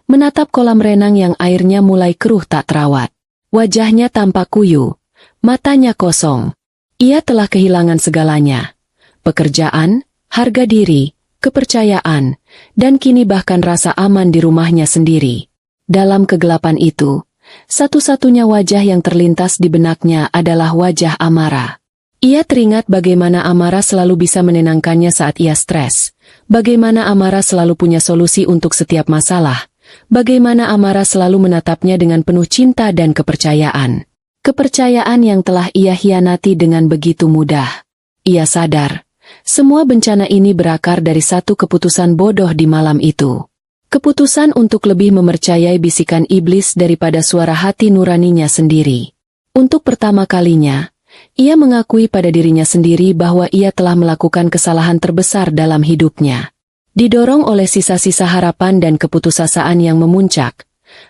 menatap kolam renang yang airnya mulai keruh tak terawat. Wajahnya tampak kuyu. Matanya kosong. Ia telah kehilangan segalanya. Pekerjaan, harga diri, kepercayaan, dan kini bahkan rasa aman di rumahnya sendiri. Dalam kegelapan itu, satu-satunya wajah yang terlintas di benaknya adalah wajah Amara. Ia teringat bagaimana Amara selalu bisa menenangkannya saat ia stres, bagaimana Amara selalu punya solusi untuk setiap masalah, bagaimana Amara selalu menatapnya dengan penuh cinta dan kepercayaan. Kepercayaan yang telah ia hianati dengan begitu mudah. Ia sadar, semua bencana ini berakar dari satu keputusan bodoh di malam itu. Keputusan untuk lebih mempercayai bisikan iblis daripada suara hati nuraninya sendiri. Untuk pertama kalinya, ia mengakui pada dirinya sendiri bahwa ia telah melakukan kesalahan terbesar dalam hidupnya. Didorong oleh sisa-sisa harapan dan keputusasaan yang memuncak,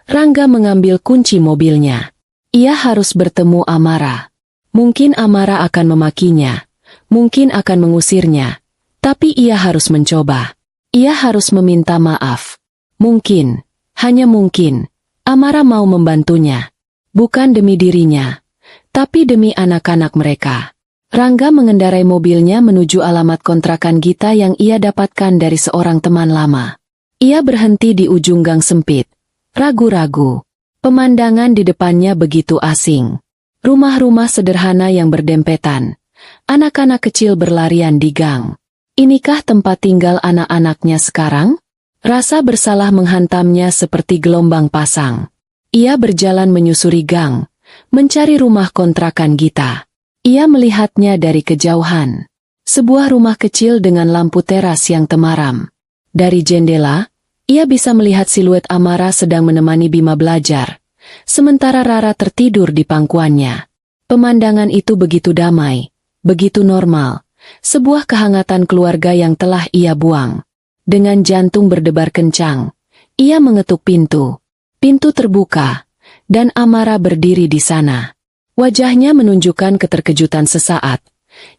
Rangga mengambil kunci mobilnya. Ia harus bertemu Amara. Mungkin Amara akan memakinya, mungkin akan mengusirnya, tapi ia harus mencoba. Ia harus meminta maaf. Mungkin, hanya mungkin, Amara mau membantunya. Bukan demi dirinya, tapi demi anak-anak mereka. Rangga mengendarai mobilnya menuju alamat kontrakan Gita yang ia dapatkan dari seorang teman lama. Ia berhenti di ujung gang sempit, ragu-ragu. Pemandangan di depannya begitu asing. Rumah-rumah sederhana yang berdempetan. Anak-anak kecil berlarian di gang. Inikah tempat tinggal anak-anaknya sekarang? Rasa bersalah menghantamnya seperti gelombang pasang. Ia berjalan menyusuri gang, mencari rumah kontrakan Gita. Ia melihatnya dari kejauhan. Sebuah rumah kecil dengan lampu teras yang temaram. Dari jendela, ia bisa melihat siluet Amara sedang menemani Bima belajar, sementara Rara tertidur di pangkuannya. Pemandangan itu begitu damai, begitu normal, sebuah kehangatan keluarga yang telah ia buang. Dengan jantung berdebar kencang, ia mengetuk pintu. Pintu terbuka, dan Amara berdiri di sana. Wajahnya menunjukkan keterkejutan sesaat,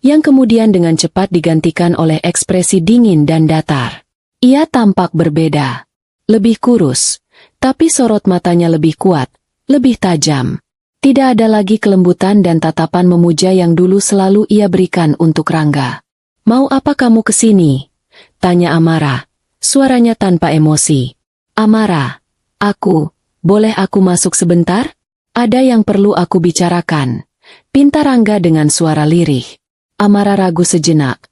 yang kemudian dengan cepat digantikan oleh ekspresi dingin dan datar. Ia tampak berbeda, lebih kurus, tapi sorot matanya lebih kuat, lebih tajam. Tidak ada lagi kelembutan dan tatapan memuja yang dulu selalu ia berikan untuk Rangga. "Mau apa kamu kesini?" tanya Amara, suaranya tanpa emosi. "Amara, boleh aku masuk sebentar? Ada yang perlu aku bicarakan," pinta Rangga dengan suara lirih. Amara ragu sejenak,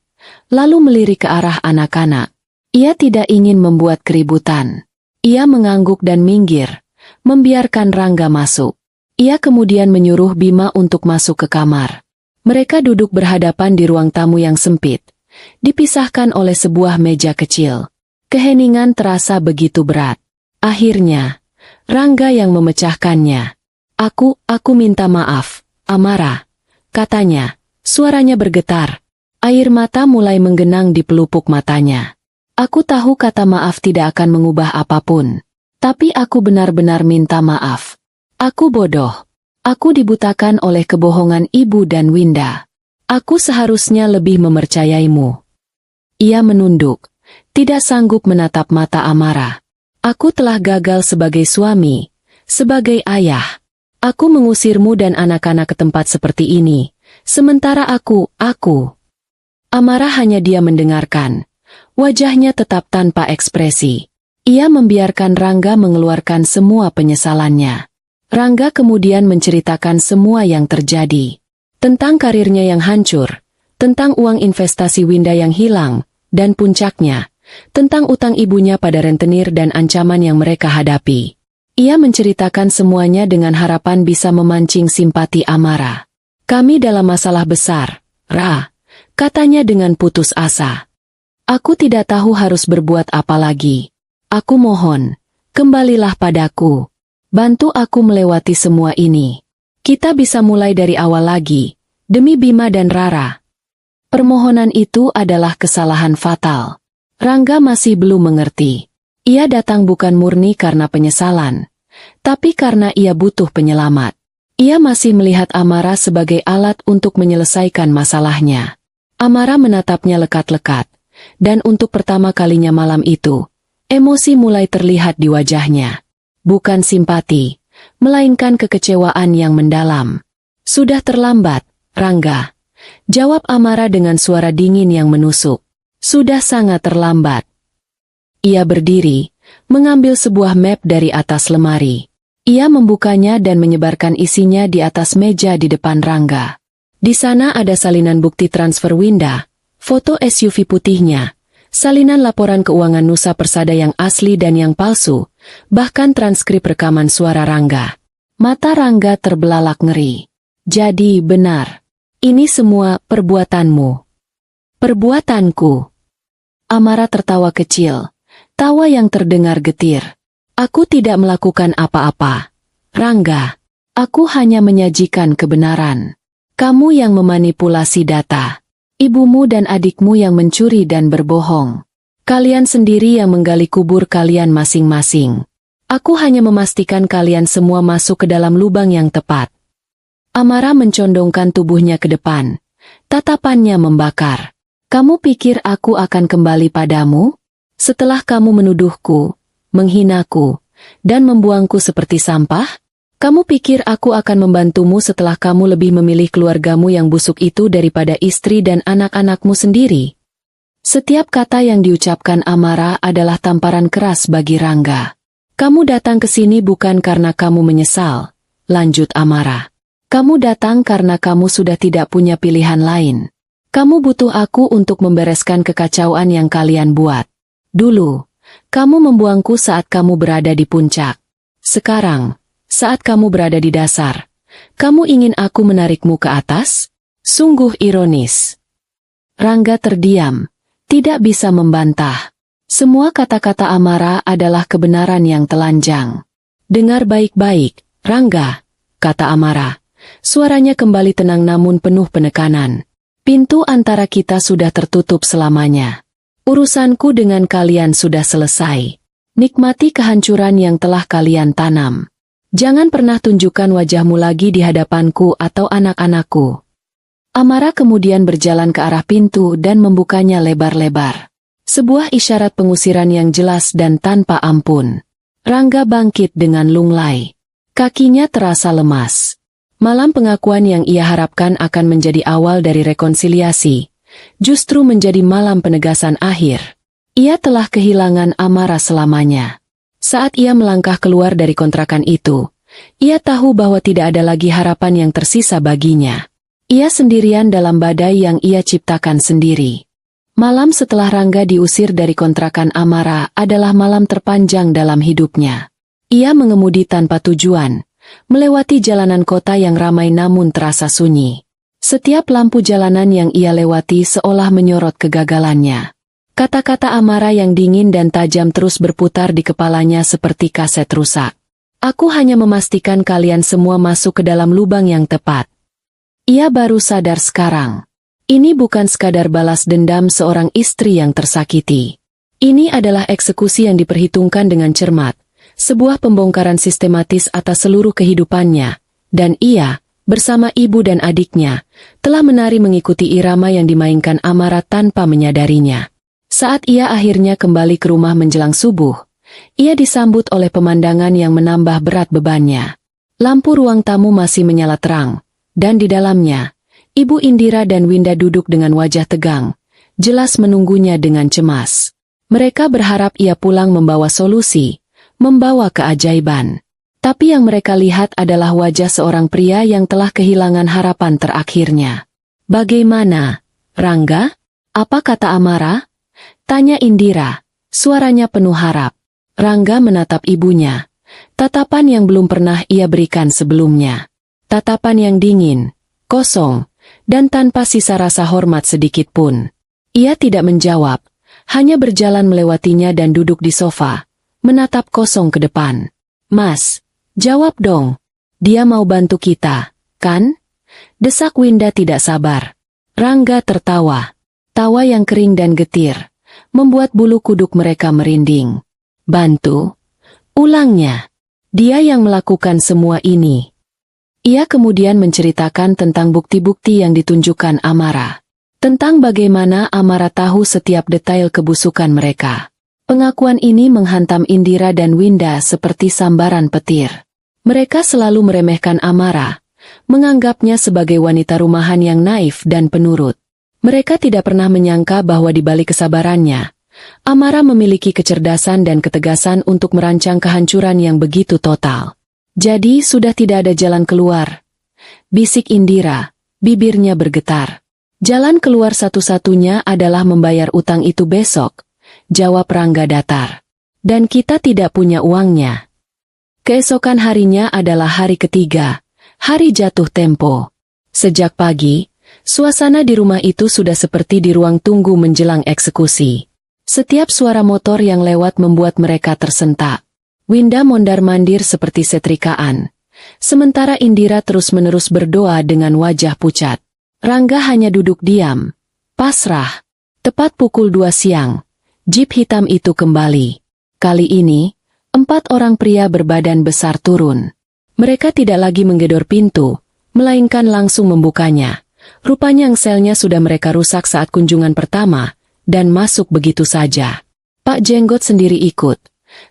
lalu melirik ke arah anak-anak. Ia tidak ingin membuat keributan. Ia mengangguk dan minggir, membiarkan Rangga masuk. Ia kemudian menyuruh Bima untuk masuk ke kamar. Mereka duduk berhadapan di ruang tamu yang sempit, dipisahkan oleh sebuah meja kecil. Keheningan terasa begitu berat. Akhirnya, Rangga yang memecahkannya. Aku minta maaf, Amara, katanya. Suaranya bergetar. Air mata mulai menggenang di pelupuk matanya. Aku tahu kata maaf tidak akan mengubah apapun. Tapi aku benar-benar minta maaf. Aku bodoh. Aku dibutakan oleh kebohongan ibu dan Winda. Aku seharusnya lebih mempercayaimu. Ia menunduk, tidak sanggup menatap mata Amara. Aku telah gagal sebagai suami, sebagai ayah. Aku mengusirmu dan anak-anak ke tempat seperti ini. Sementara aku. Amara hanya diam mendengarkan. Wajahnya tetap tanpa ekspresi. Ia membiarkan Rangga mengeluarkan semua penyesalannya. Rangga kemudian menceritakan semua yang terjadi. Tentang karirnya yang hancur, tentang uang investasi Winda yang hilang, dan puncaknya, tentang utang ibunya pada rentenir dan ancaman yang mereka hadapi. Ia menceritakan semuanya dengan harapan bisa memancing simpati Amara. Kami dalam masalah besar, Ra, katanya dengan putus asa. Aku tidak tahu harus berbuat apa lagi. Aku mohon, kembalilah padaku. Bantu aku melewati semua ini. Kita bisa mulai dari awal lagi, demi Bima dan Rara. Permohonan itu adalah kesalahan fatal. Rangga masih belum mengerti. Ia datang bukan murni karena penyesalan, tapi karena ia butuh penyelamat. Ia masih melihat Amara sebagai alat untuk menyelesaikan masalahnya. Amara menatapnya lekat-lekat, dan untuk pertama kalinya malam itu, emosi mulai terlihat di wajahnya. Bukan simpati, melainkan kekecewaan yang mendalam. Sudah terlambat, Rangga, jawab Amara dengan suara dingin yang menusuk. Sudah sangat terlambat. Ia berdiri, mengambil sebuah map dari atas lemari. Ia membukanya dan menyebarkan isinya di atas meja di depan Rangga. Di sana ada salinan bukti transfer Winda, foto SUV putihnya, salinan laporan keuangan Nusa Persada yang asli dan yang palsu, bahkan transkrip rekaman suara Rangga. Mata Rangga terbelalak ngeri. Jadi benar. Ini semua perbuatanmu. Perbuatanku. Amara tertawa kecil. Tawa yang terdengar getir. Aku tidak melakukan apa-apa. Rangga, aku hanya menyajikan kebenaran. Kamu yang memanipulasi data. Ibumu dan adikmu yang mencuri dan berbohong. Kalian sendiri yang menggali kubur kalian masing-masing. Aku hanya memastikan kalian semua masuk ke dalam lubang yang tepat. Amara mencondongkan tubuhnya ke depan. Tatapannya membakar. Kamu pikir aku akan kembali padamu? Setelah kamu menuduhku, menghinaku, dan membuangku seperti sampah? Kamu pikir aku akan membantumu setelah kamu lebih memilih keluargamu yang busuk itu daripada istri dan anak-anakmu sendiri? Setiap kata yang diucapkan Amara adalah tamparan keras bagi Rangga. Kamu datang ke sini bukan karena kamu menyesal, lanjut Amara. Kamu datang karena kamu sudah tidak punya pilihan lain. Kamu butuh aku untuk membereskan kekacauan yang kalian buat. Dulu, kamu membuangku saat kamu berada di puncak. Sekarang, saat kamu berada di dasar, kamu ingin aku menarikmu ke atas? Sungguh ironis. Rangga terdiam. Tidak bisa membantah. Semua kata-kata Amara adalah kebenaran yang telanjang. Dengar baik-baik, Rangga, kata Amara. Suaranya kembali tenang namun penuh penekanan. Pintu antara kita sudah tertutup selamanya. Urusanku dengan kalian sudah selesai. Nikmati kehancuran yang telah kalian tanam. Jangan pernah tunjukkan wajahmu lagi di hadapanku atau anak-anakku. Amara kemudian berjalan ke arah pintu dan membukanya lebar-lebar. Sebuah isyarat pengusiran yang jelas dan tanpa ampun. Rangga bangkit dengan lunglai. Kakinya terasa lemas. Malam pengakuan yang ia harapkan akan menjadi awal dari rekonsiliasi, justru menjadi malam penegasan akhir. Ia telah kehilangan Amara selamanya. Saat ia melangkah keluar dari kontrakan itu, ia tahu bahwa tidak ada lagi harapan yang tersisa baginya. Ia sendirian dalam badai yang ia ciptakan sendiri. Malam setelah Rangga diusir dari kontrakan Amara adalah malam terpanjang dalam hidupnya. Ia mengemudi tanpa tujuan, melewati jalanan kota yang ramai namun terasa sunyi. Setiap lampu jalanan yang ia lewati seolah menyorot kegagalannya. Kata-kata Amara yang dingin dan tajam terus berputar di kepalanya seperti kaset rusak. Aku hanya memastikan kalian semua masuk ke dalam lubang yang tepat. Ia baru sadar sekarang. Ini bukan sekadar balas dendam seorang istri yang tersakiti. Ini adalah eksekusi yang diperhitungkan dengan cermat, sebuah pembongkaran sistematis atas seluruh kehidupannya, dan ia, bersama ibu dan adiknya, telah menari mengikuti irama yang dimainkan Amara tanpa menyadarinya. Saat ia akhirnya kembali ke rumah menjelang subuh, ia disambut oleh pemandangan yang menambah berat bebannya. Lampu ruang tamu masih menyala terang, dan di dalamnya, Ibu Indira dan Winda duduk dengan wajah tegang, jelas menunggunya dengan cemas. Mereka berharap ia pulang membawa solusi, membawa keajaiban. Tapi yang mereka lihat adalah wajah seorang pria yang telah kehilangan harapan terakhirnya. "Bagaimana, Rangga? Apa kata Amara?" tanya Indira, suaranya penuh harap. Rangga menatap ibunya, tatapan yang belum pernah ia berikan sebelumnya. Tatapan yang dingin, kosong, dan tanpa sisa rasa hormat sedikit pun. Ia tidak menjawab, hanya berjalan melewatinya dan duduk di sofa, menatap kosong ke depan. "Mas, jawab dong. Dia mau bantu kita, kan?" desak Winda tidak sabar. Rangga tertawa. Tawa yang kering dan getir membuat bulu kuduk mereka merinding. "Bantu?" ulangnya. "Dia yang melakukan semua ini." Ia kemudian menceritakan tentang bukti-bukti yang ditunjukkan Amara. Tentang bagaimana Amara tahu setiap detail kebusukan mereka. Pengakuan ini menghantam Indira dan Winda seperti sambaran petir. Mereka selalu meremehkan Amara, menganggapnya sebagai wanita rumahan yang naif dan penurut. Mereka tidak pernah menyangka bahwa di balik kesabarannya, Amara memiliki kecerdasan dan ketegasan untuk merancang kehancuran yang begitu total. "Jadi sudah tidak ada jalan keluar," bisik Indira, bibirnya bergetar. "Jalan keluar satu-satunya adalah membayar utang itu besok," jawab Rangga datar. "Dan kita tidak punya uangnya." Keesokan harinya adalah hari ketiga, hari jatuh tempo. Sejak pagi, suasana di rumah itu sudah seperti di ruang tunggu menjelang eksekusi. Setiap suara motor yang lewat membuat mereka tersentak. Winda mondar-mandir seperti setrikaan. Sementara Indira terus-menerus berdoa dengan wajah pucat. Rangga hanya duduk diam, pasrah. Tepat pukul 2 siang, jeep hitam itu kembali. Kali ini, 4 orang pria berbadan besar turun. Mereka tidak lagi menggedor pintu, melainkan langsung membukanya. Rupanya engselnya sudah mereka rusak saat kunjungan pertama, dan masuk begitu saja. Pak Jenggot sendiri ikut.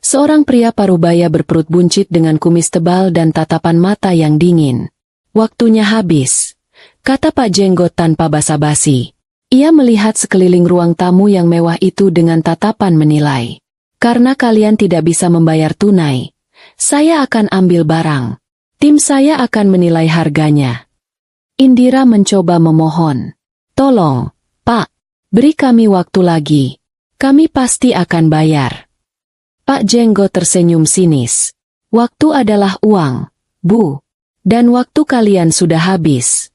Seorang pria parubaya berperut buncit dengan kumis tebal dan tatapan mata yang dingin. "Waktunya habis," kata Pak Jenggot tanpa basa-basi. Ia melihat sekeliling ruang tamu yang mewah itu dengan tatapan menilai. "Karena kalian tidak bisa membayar tunai, saya akan ambil barang. Tim saya akan menilai harganya." Indira mencoba memohon. "Tolong, Pak, beri kami waktu lagi. Kami pasti akan bayar." Pak Jenggot tersenyum sinis. "Waktu adalah uang, Bu. Dan waktu kalian sudah habis."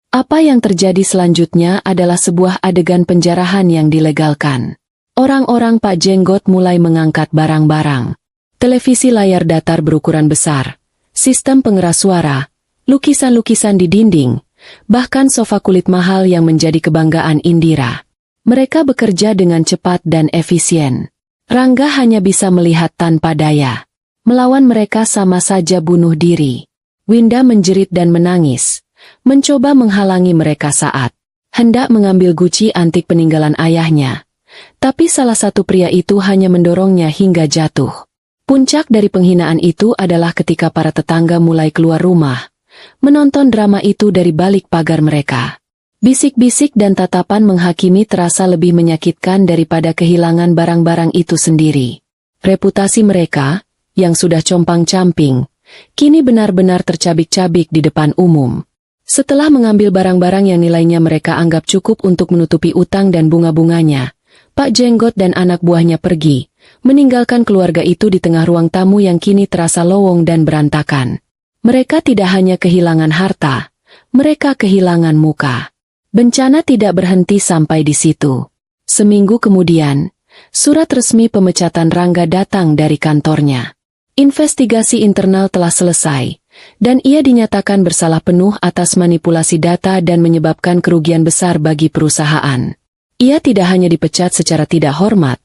Apa yang terjadi selanjutnya adalah sebuah adegan penjarahan yang dilegalkan. Orang-orang Pak Jenggot mulai mengangkat barang-barang. Televisi layar datar berukuran besar, sistem pengeras suara, lukisan-lukisan di dinding, bahkan sofa kulit mahal yang menjadi kebanggaan Indira. Mereka bekerja dengan cepat dan efisien. Rangga hanya bisa melihat tanpa daya. Melawan mereka sama saja bunuh diri. Winda menjerit dan menangis, mencoba menghalangi mereka saat hendak mengambil guci antik peninggalan ayahnya. Tapi salah satu pria itu hanya mendorongnya hingga jatuh. Puncak dari penghinaan itu adalah ketika para tetangga mulai keluar rumah, menonton drama itu dari balik pagar mereka. Bisik-bisik dan tatapan menghakimi terasa lebih menyakitkan daripada kehilangan barang-barang itu sendiri. Reputasi mereka, yang sudah compang-camping, kini benar-benar tercabik-cabik di depan umum. Setelah mengambil barang-barang yang nilainya mereka anggap cukup untuk menutupi utang dan bunga-bunganya, Pak Jenggot dan anak buahnya pergi, meninggalkan keluarga itu di tengah ruang tamu yang kini terasa lowong dan berantakan. Mereka tidak hanya kehilangan harta, mereka kehilangan muka. Bencana tidak berhenti sampai di situ. Seminggu kemudian, surat resmi pemecatan Rangga datang dari kantornya. Investigasi internal telah selesai, dan ia dinyatakan bersalah penuh atas manipulasi data dan menyebabkan kerugian besar bagi perusahaan. Ia tidak hanya dipecat secara tidak hormat,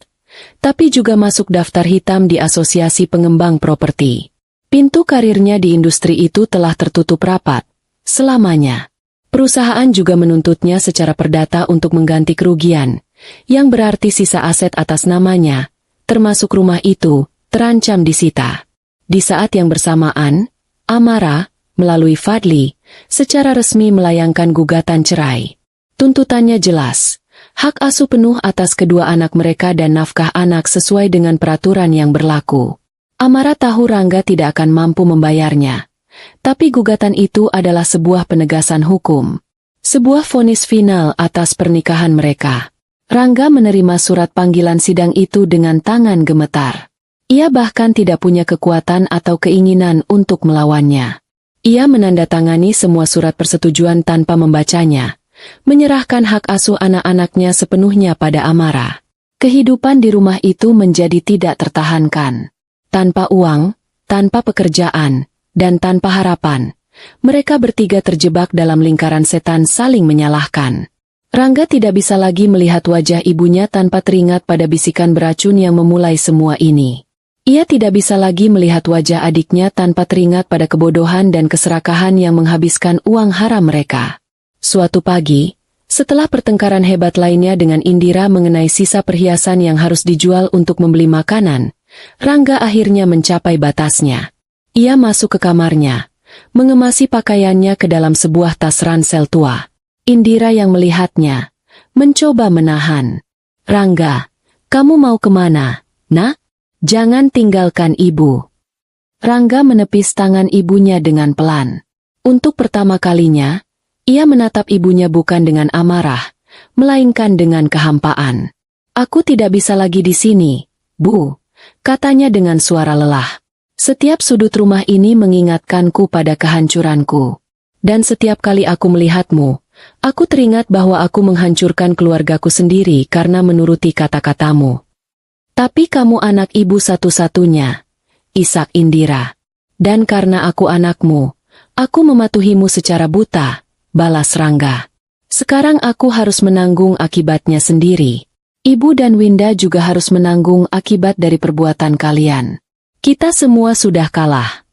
tapi juga masuk daftar hitam di Asosiasi Pengembang Properti. Pintu karirnya di industri itu telah tertutup rapat selamanya. Perusahaan juga menuntutnya secara perdata untuk mengganti kerugian, yang berarti sisa aset atas namanya, termasuk rumah itu, terancam disita. Di saat yang bersamaan, Amara, melalui Fadli, secara resmi melayangkan gugatan cerai. Tuntutannya jelas, hak asuh penuh atas kedua anak mereka dan nafkah anak sesuai dengan peraturan yang berlaku. Amara tahu Rangga tidak akan mampu membayarnya. Tapi gugatan itu adalah sebuah penegasan hukum. Sebuah vonis final atas pernikahan mereka. Rangga menerima surat panggilan sidang itu dengan tangan gemetar. Ia bahkan tidak punya kekuatan atau keinginan untuk melawannya. Ia menandatangani semua surat persetujuan tanpa membacanya, menyerahkan hak asuh anak-anaknya sepenuhnya pada Amara. Kehidupan di rumah itu menjadi tidak tertahankan. Tanpa uang, tanpa pekerjaan, dan tanpa harapan, mereka bertiga terjebak dalam lingkaran setan saling menyalahkan. Rangga tidak bisa lagi melihat wajah ibunya tanpa teringat pada bisikan beracun yang memulai semua ini. Ia tidak bisa lagi melihat wajah adiknya tanpa teringat pada kebodohan dan keserakahan yang menghabiskan uang haram mereka. Suatu pagi, setelah pertengkaran hebat lainnya dengan Indira mengenai sisa perhiasan yang harus dijual untuk membeli makanan, Rangga akhirnya mencapai batasnya. Ia masuk ke kamarnya, mengemasi pakaiannya ke dalam sebuah tas ransel tua. Indira yang melihatnya, mencoba menahan. "Rangga, kamu mau kemana, nak? Jangan tinggalkan ibu." Rangga menepis tangan ibunya dengan pelan. Untuk pertama kalinya, ia menatap ibunya bukan dengan amarah, melainkan dengan kehampaan. "Aku tidak bisa lagi di sini, Bu," katanya dengan suara lelah. "Setiap sudut rumah ini mengingatkanku pada kehancuranku. Dan setiap kali aku melihatmu, aku teringat bahwa aku menghancurkan keluargaku sendiri karena menuruti kata-katamu. Tapi kamu anak ibu satu-satunya, Ishak Indira. Dan karena aku anakmu, aku mematuhimu secara buta," balas Rangga. "Sekarang aku harus menanggung akibatnya sendiri. Ibu dan Winda juga harus menanggung akibat dari perbuatan kalian. Kita semua sudah kalah."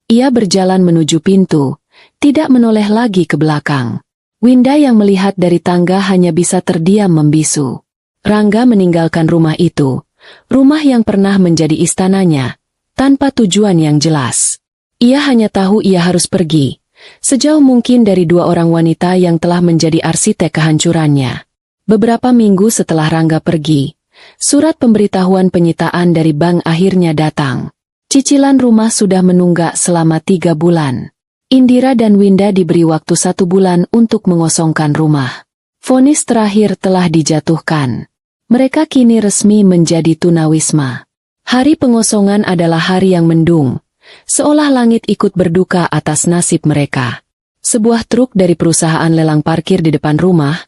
Ia berjalan menuju pintu, tidak menoleh lagi ke belakang. Winda yang melihat dari tangga hanya bisa terdiam membisu. Rangga meninggalkan rumah itu, rumah yang pernah menjadi istananya, tanpa tujuan yang jelas. Ia hanya tahu ia harus pergi, sejauh mungkin dari dua orang wanita yang telah menjadi arsitek kehancurannya. Beberapa minggu setelah Rangga pergi, surat pemberitahuan penyitaan dari bank akhirnya datang. Cicilan rumah sudah menunggak selama 3 bulan. Indira dan Winda diberi waktu 1 bulan untuk mengosongkan rumah. Vonis terakhir telah dijatuhkan. Mereka kini resmi menjadi tunawisma. Hari pengosongan adalah hari yang mendung, seolah langit ikut berduka atas nasib mereka. Sebuah truk dari perusahaan lelang parkir di depan rumah,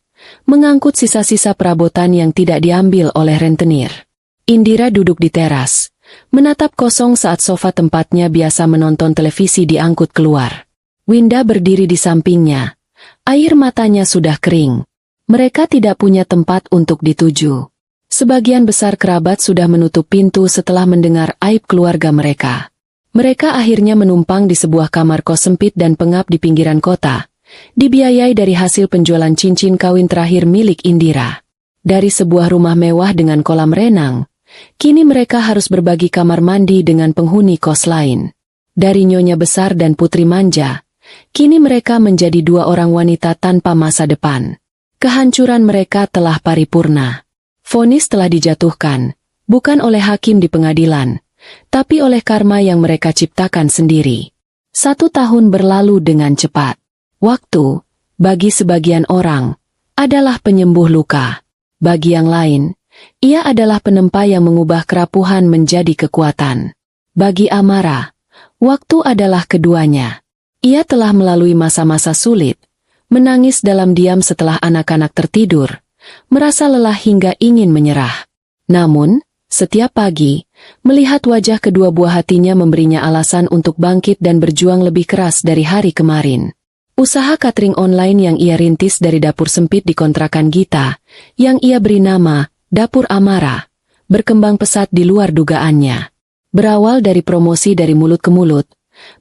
mengangkut sisa-sisa perabotan yang tidak diambil oleh rentenir. Indira duduk di teras, menatap kosong saat sofa tempatnya biasa menonton televisi diangkut keluar. Winda berdiri di sampingnya. Air matanya sudah kering. Mereka tidak punya tempat untuk dituju. Sebagian besar kerabat sudah menutup pintu setelah mendengar aib keluarga mereka. Mereka akhirnya menumpang di sebuah kamar kos sempit dan pengap di pinggiran kota, dibiayai dari hasil penjualan cincin kawin terakhir milik Indira. Dari sebuah rumah mewah dengan kolam renang, kini mereka harus berbagi kamar mandi dengan penghuni kos lain. Dari nyonya besar dan putri manja, kini mereka menjadi 2 orang wanita tanpa masa depan. Kehancuran mereka telah paripurna. Vonis telah dijatuhkan, bukan oleh hakim di pengadilan, tapi oleh karma yang mereka ciptakan sendiri. 1 tahun berlalu dengan cepat. Waktu, bagi sebagian orang, adalah penyembuh luka. Bagi yang lain, ia adalah penempa yang mengubah kerapuhan menjadi kekuatan. Bagi Amara, waktu adalah keduanya. Ia telah melalui masa-masa sulit, menangis dalam diam setelah anak-anak tertidur, merasa lelah hingga ingin menyerah. Namun, setiap pagi, melihat wajah kedua buah hatinya memberinya alasan untuk bangkit dan berjuang lebih keras dari hari kemarin. Usaha catering online yang ia rintis dari dapur sempit di kontrakan Gita, yang ia beri nama Dapur Amara, berkembang pesat di luar dugaannya. Berawal dari promosi dari mulut ke mulut,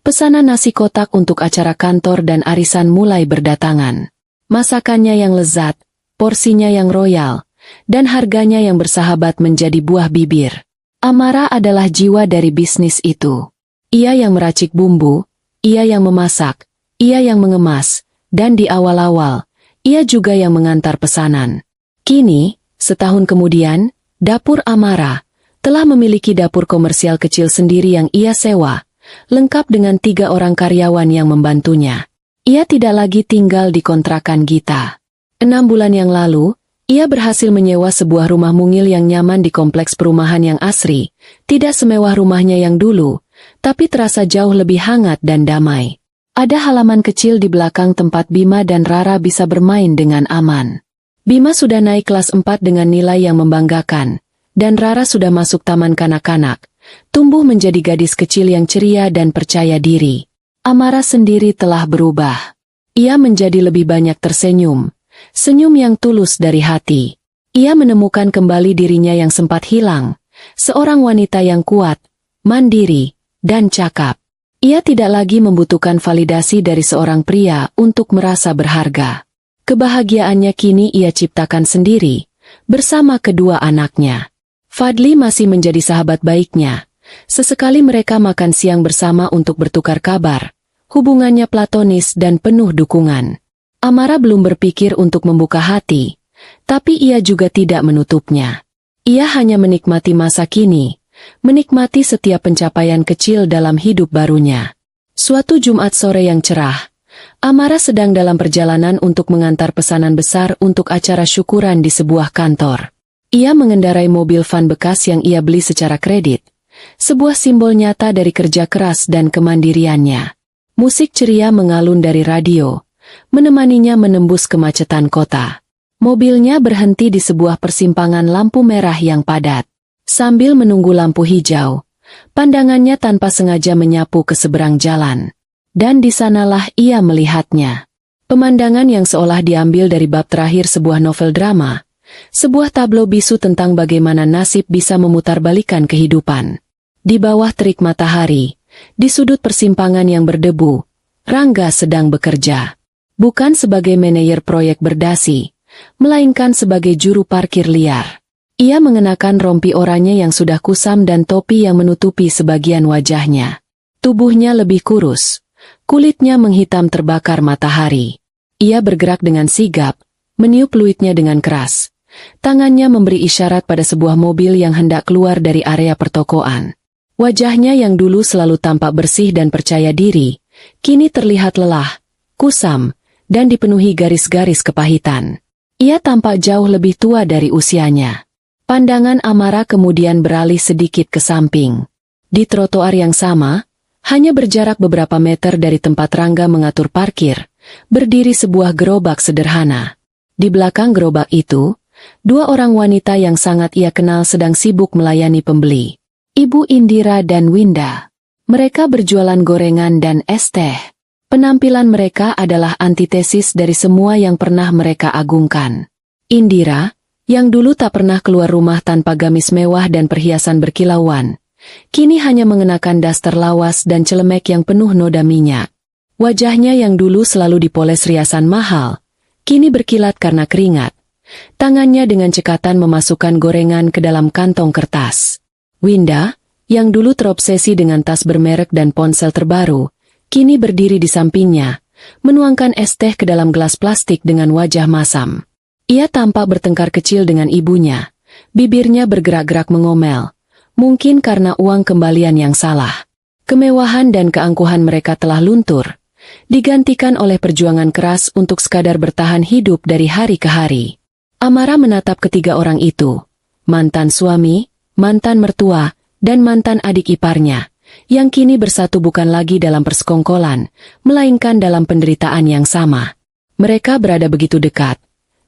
pesanan nasi kotak untuk acara kantor dan arisan mulai berdatangan. Masakannya yang lezat, porsinya yang royal, dan harganya yang bersahabat menjadi buah bibir. Amara adalah jiwa dari bisnis itu. Ia yang meracik bumbu, ia yang memasak, ia yang mengemas, dan di awal-awal, ia juga yang mengantar pesanan. Kini, setahun kemudian, Dapur Amara telah memiliki dapur komersial kecil sendiri yang ia sewa, lengkap dengan 3 orang karyawan yang membantunya. Ia tidak lagi tinggal di kontrakan Gita. 6 bulan yang lalu, ia berhasil menyewa sebuah rumah mungil yang nyaman di kompleks perumahan yang asri, tidak semewah rumahnya yang dulu, tapi terasa jauh lebih hangat dan damai. Ada halaman kecil di belakang tempat Bima dan Rara bisa bermain dengan aman. Bima sudah naik kelas 4 dengan nilai yang membanggakan, dan Rara sudah masuk taman kanak-kanak, tumbuh menjadi gadis kecil yang ceria dan percaya diri. Amara sendiri telah berubah. Ia menjadi lebih banyak tersenyum, senyum yang tulus dari hati. Ia menemukan kembali dirinya yang sempat hilang, seorang wanita yang kuat, mandiri, dan cakap. Ia tidak lagi membutuhkan validasi dari seorang pria untuk merasa berharga. Kebahagiaannya kini ia ciptakan sendiri, bersama kedua anaknya. Fadli masih menjadi sahabat baiknya. Sesekali mereka makan siang bersama untuk bertukar kabar. Hubungannya platonis dan penuh dukungan. Amara belum berpikir untuk membuka hati, tapi ia juga tidak menutupnya. Ia hanya menikmati masa kini, menikmati setiap pencapaian kecil dalam hidup barunya. Suatu Jumat sore yang cerah, Amara sedang dalam perjalanan untuk mengantar pesanan besar untuk acara syukuran di sebuah kantor. Ia mengendarai mobil van bekas yang ia beli secara kredit, sebuah simbol nyata dari kerja keras dan kemandiriannya. Musik ceria mengalun dari radio, menemaninya menembus kemacetan kota. Mobilnya berhenti di sebuah persimpangan lampu merah yang padat. Sambil menunggu lampu hijau, pandangannya tanpa sengaja menyapu ke seberang jalan. Dan di sanalah ia melihatnya. Pemandangan yang seolah diambil dari bab terakhir sebuah novel drama. Sebuah tablo bisu tentang bagaimana nasib bisa memutarbalikkan kehidupan. Di bawah terik matahari, di sudut persimpangan yang berdebu, Rangga sedang bekerja. Bukan sebagai manajer proyek berdasi, melainkan sebagai juru parkir liar. Ia mengenakan rompi oranye yang sudah kusam dan topi yang menutupi sebagian wajahnya. Tubuhnya lebih kurus, kulitnya menghitam terbakar matahari. Ia bergerak dengan sigap, meniup fluidnya dengan keras. Tangannya memberi isyarat pada sebuah mobil yang hendak keluar dari area pertokoan. Wajahnya yang dulu selalu tampak bersih dan percaya diri, kini terlihat lelah, kusam, dan dipenuhi garis-garis kepahitan. Ia tampak jauh lebih tua dari usianya. Pandangan Amara kemudian beralih sedikit ke samping. Di trotoar yang sama, hanya berjarak beberapa meter dari tempat Rangga mengatur parkir, berdiri sebuah gerobak sederhana. Di belakang gerobak itu, 2 orang wanita yang sangat ia kenal sedang sibuk melayani pembeli. Ibu Indira dan Winda. Mereka berjualan gorengan dan es teh. Penampilan mereka adalah antitesis dari semua yang pernah mereka agungkan. Indira, yang dulu tak pernah keluar rumah tanpa gamis mewah dan perhiasan berkilauan, kini hanya mengenakan daster lawas dan celemek yang penuh noda minyak. Wajahnya yang dulu selalu dipoles riasan mahal, kini berkilat karena keringat. Tangannya dengan cekatan memasukkan gorengan ke dalam kantong kertas. Winda, yang dulu terobsesi dengan tas bermerek dan ponsel terbaru, kini berdiri di sampingnya, menuangkan es teh ke dalam gelas plastik dengan wajah masam. Ia tampak bertengkar kecil dengan ibunya, bibirnya bergerak-gerak mengomel, mungkin karena uang kembalian yang salah. Kemewahan dan keangkuhan mereka telah luntur, digantikan oleh perjuangan keras untuk sekadar bertahan hidup dari hari ke hari. Amara menatap ketiga orang itu, mantan suami, mantan mertua, dan mantan adik iparnya, yang kini bersatu bukan lagi dalam persekongkolan, melainkan dalam penderitaan yang sama. Mereka berada begitu dekat,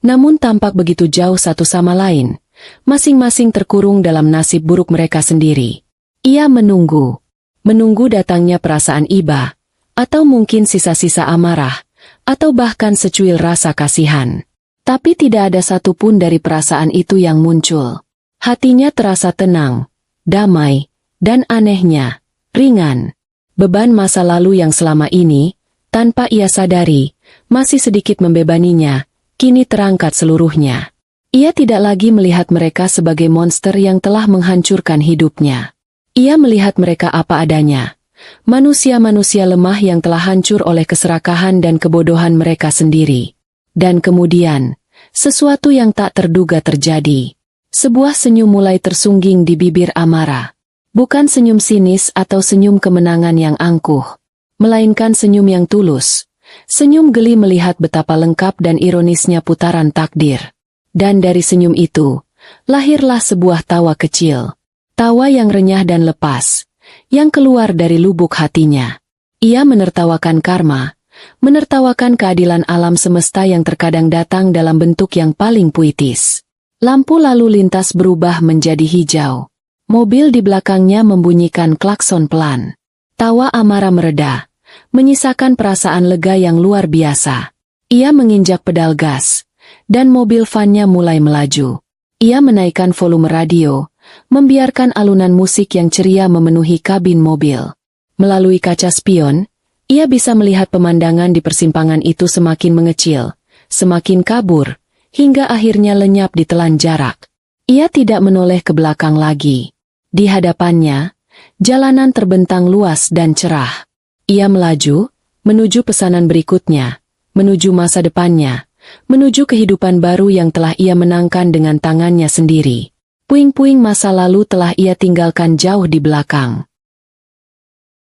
namun tampak begitu jauh satu sama lain. Masing-masing terkurung dalam nasib buruk mereka sendiri. Ia menunggu. Menunggu datangnya perasaan iba, atau mungkin sisa-sisa amarah, atau bahkan secuil rasa kasihan. Tapi tidak ada satupun dari perasaan itu yang muncul. Hatinya terasa tenang, damai, dan anehnya, ringan. Beban masa lalu yang selama ini, tanpa ia sadari, masih sedikit membebaninya, kini terangkat seluruhnya. Ia tidak lagi melihat mereka sebagai monster yang telah menghancurkan hidupnya. Ia melihat mereka apa adanya. Manusia-manusia lemah yang telah hancur oleh keserakahan dan kebodohan mereka sendiri. Dan kemudian, sesuatu yang tak terduga terjadi. Sebuah senyum mulai tersungging di bibir Amara. Bukan senyum sinis atau senyum kemenangan yang angkuh, melainkan senyum yang tulus. Senyum geli melihat betapa lengkap dan ironisnya putaran takdir. Dan dari senyum itu, lahirlah sebuah tawa kecil. Tawa yang renyah dan lepas, yang keluar dari lubuk hatinya. Ia menertawakan karma, menertawakan keadilan alam semesta yang terkadang datang dalam bentuk yang paling puitis. Lampu lalu lintas berubah menjadi hijau. Mobil di belakangnya membunyikan klakson pelan. Tawa Amara mereda, menyisakan perasaan lega yang luar biasa. Ia menginjak pedal gas, dan mobil vannya mulai melaju. Ia menaikkan volume radio, membiarkan alunan musik yang ceria memenuhi kabin mobil. Melalui kaca spion, ia bisa melihat pemandangan di persimpangan itu semakin mengecil, semakin kabur, hingga akhirnya lenyap ditelan jarak. Ia tidak menoleh ke belakang lagi. Di hadapannya, jalanan terbentang luas dan cerah. Ia melaju, menuju pesanan berikutnya, menuju masa depannya, menuju kehidupan baru yang telah ia menangkan dengan tangannya sendiri. Puing-puing masa lalu telah ia tinggalkan jauh di belakang.